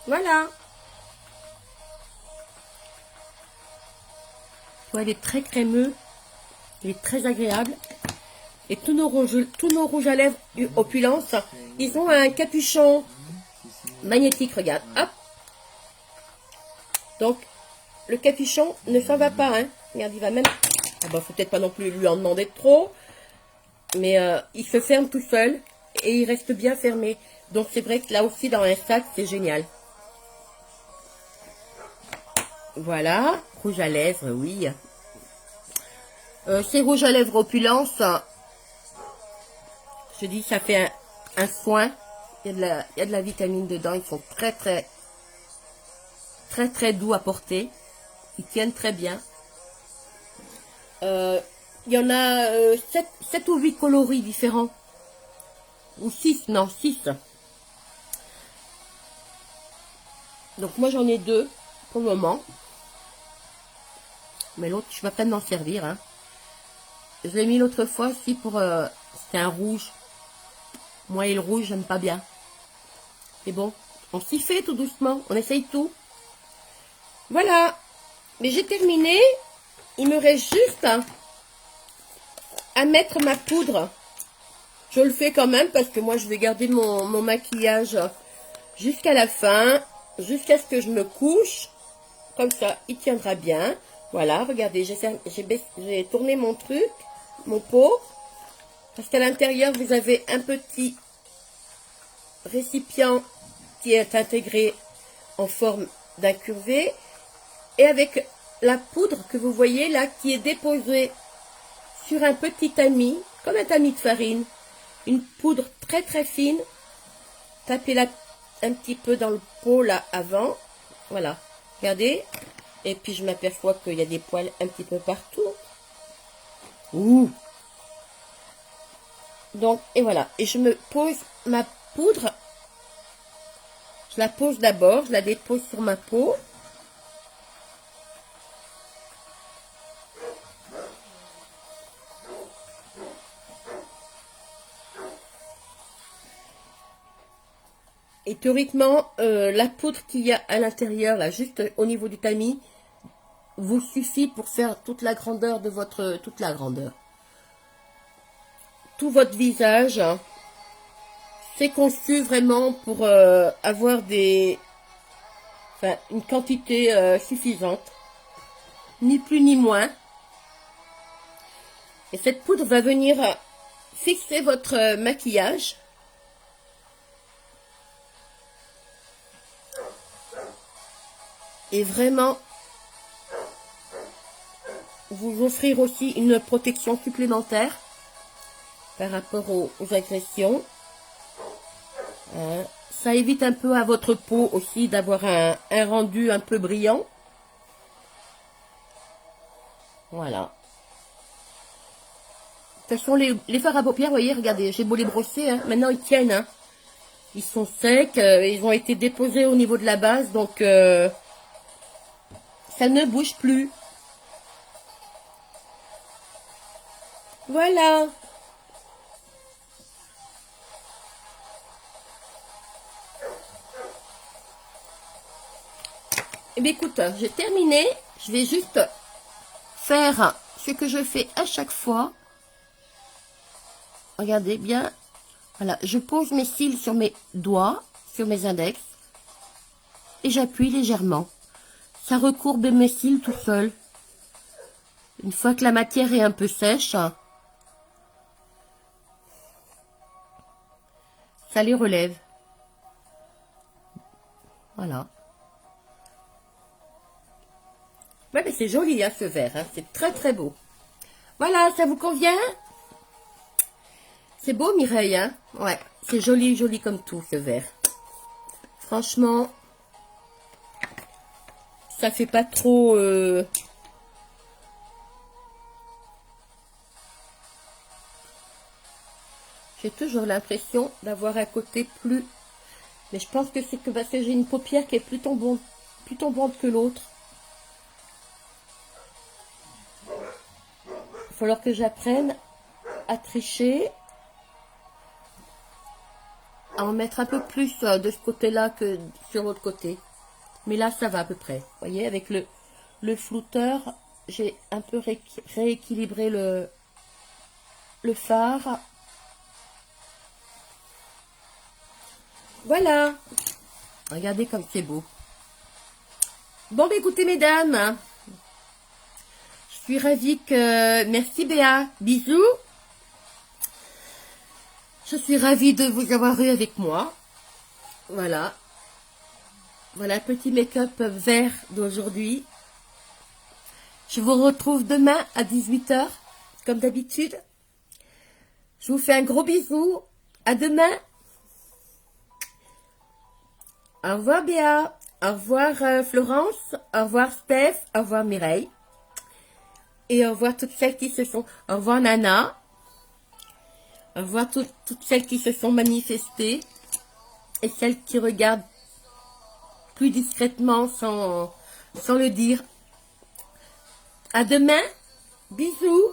Voilà. Ouais, il est très crémeux. Il est très agréable. Et tous nos rouges à lèvres Opulence, ils ont un capuchon magnétique, regarde. Hop. Donc, le capuchon ne s'en va pas. Hein. Regarde, il va même... Ah ben, faut peut-être pas non plus lui en demander trop. Mais il se ferme tout seul. Et il reste bien fermé. Donc, c'est vrai que là aussi, dans un sac, c'est génial. Voilà. Rouge à lèvres, oui. C'est rouge à lèvres opulence. Je dis, ça fait un soin. Il y a de la vitamine dedans. Ils sont très doux à porter. Ils tiennent très bien. Il y en a 7 ou 8 coloris différents. Ou 6, non, 6. Donc moi j'en ai 2 pour le moment. Mais l'autre, je vais pas m'en servir. Hein. Je l'ai mis l'autre fois aussi pour... c'était un rouge. Moi et le rouge, j'aime pas bien. Mais bon, on s'y fait tout doucement. On essaye tout. Voilà. Mais j'ai terminé. Il me reste juste à mettre ma poudre. Je le fais quand même parce que moi, je vais garder mon maquillage jusqu'à la fin. Jusqu'à ce que je me couche. Comme ça, il tiendra bien. Voilà, regardez, j'ai tourné mon truc, mon pot. Parce qu'à l'intérieur, vous avez un petit récipient qui est intégré en forme d'incurvé. Et avec la poudre que vous voyez là, qui est déposée sur un petit tamis, comme un tamis de farine. Une poudre très fine. Tapez-la un petit peu dans le pot là avant. Voilà, regardez. Et puis je m'aperçois qu'il y a des poils un petit peu partout. Ouh. Donc, et voilà. Et je me pose ma poudre. Je la pose d'abord. Je la dépose sur ma peau. Et théoriquement, la poudre qu'il y a à l'intérieur, là, juste au niveau du tamis, vous suffit pour faire toute la grandeur de votre... Tout votre visage. C'est conçu vraiment pour avoir une quantité suffisante. Ni plus ni moins. Et cette poudre va venir fixer votre maquillage. Et vraiment vous offrir aussi une protection supplémentaire par rapport aux agressions. Ça évite un peu à votre peau aussi d'avoir un rendu un peu brillant. Voilà. De toute façon, les fards à paupières, vous voyez, regardez, j'ai beau les brosser, hein, maintenant ils tiennent. Hein. Ils sont secs, ils ont été déposés au niveau de la base, donc ça ne bouge plus. Voilà. Eh bien, écoute, j'ai terminé. Je vais juste faire ce que je fais à chaque fois. Regardez bien. Voilà, je pose mes cils sur mes doigts, sur mes index. Et j'appuie légèrement. Ça recourbe mes cils tout seul. Une fois que la matière est un peu sèche, ça les relève. Voilà. Ouais, mais c'est joli, hein, ce vert. Hein. C'est très beau. Voilà, ça vous convient? C'est beau, Mireille, hein? Ouais, c'est joli comme tout, ce vert. Franchement, ça fait pas trop... J'ai toujours l'impression d'avoir un côté plus... Mais je pense que c'est que parce que j'ai une paupière qui est plus tombante que l'autre. Il va falloir que j'apprenne à tricher. À en mettre un peu plus de ce côté-là que sur l'autre côté. Mais là, ça va à peu près. Vous voyez, avec le flouteur, j'ai un peu rééquilibré le fard. Voilà. Regardez comme c'est beau. Bon, bah, écoutez, mesdames. Je suis ravie que... Merci, Béa. Bisous. Je suis ravie de vous avoir eu avec moi. Voilà. Voilà, petit make-up vert d'aujourd'hui. Je vous retrouve demain à 18 h comme d'habitude. Je vous fais un gros bisou. À demain. Au revoir Béa. Au revoir Florence. Au revoir Steph. Au revoir Mireille. Et au revoir toutes celles qui se sont... Au revoir Nana. Au revoir toutes celles qui se sont manifestées. Et celles qui regardent plus discrètement sans le dire. À demain. Bisous.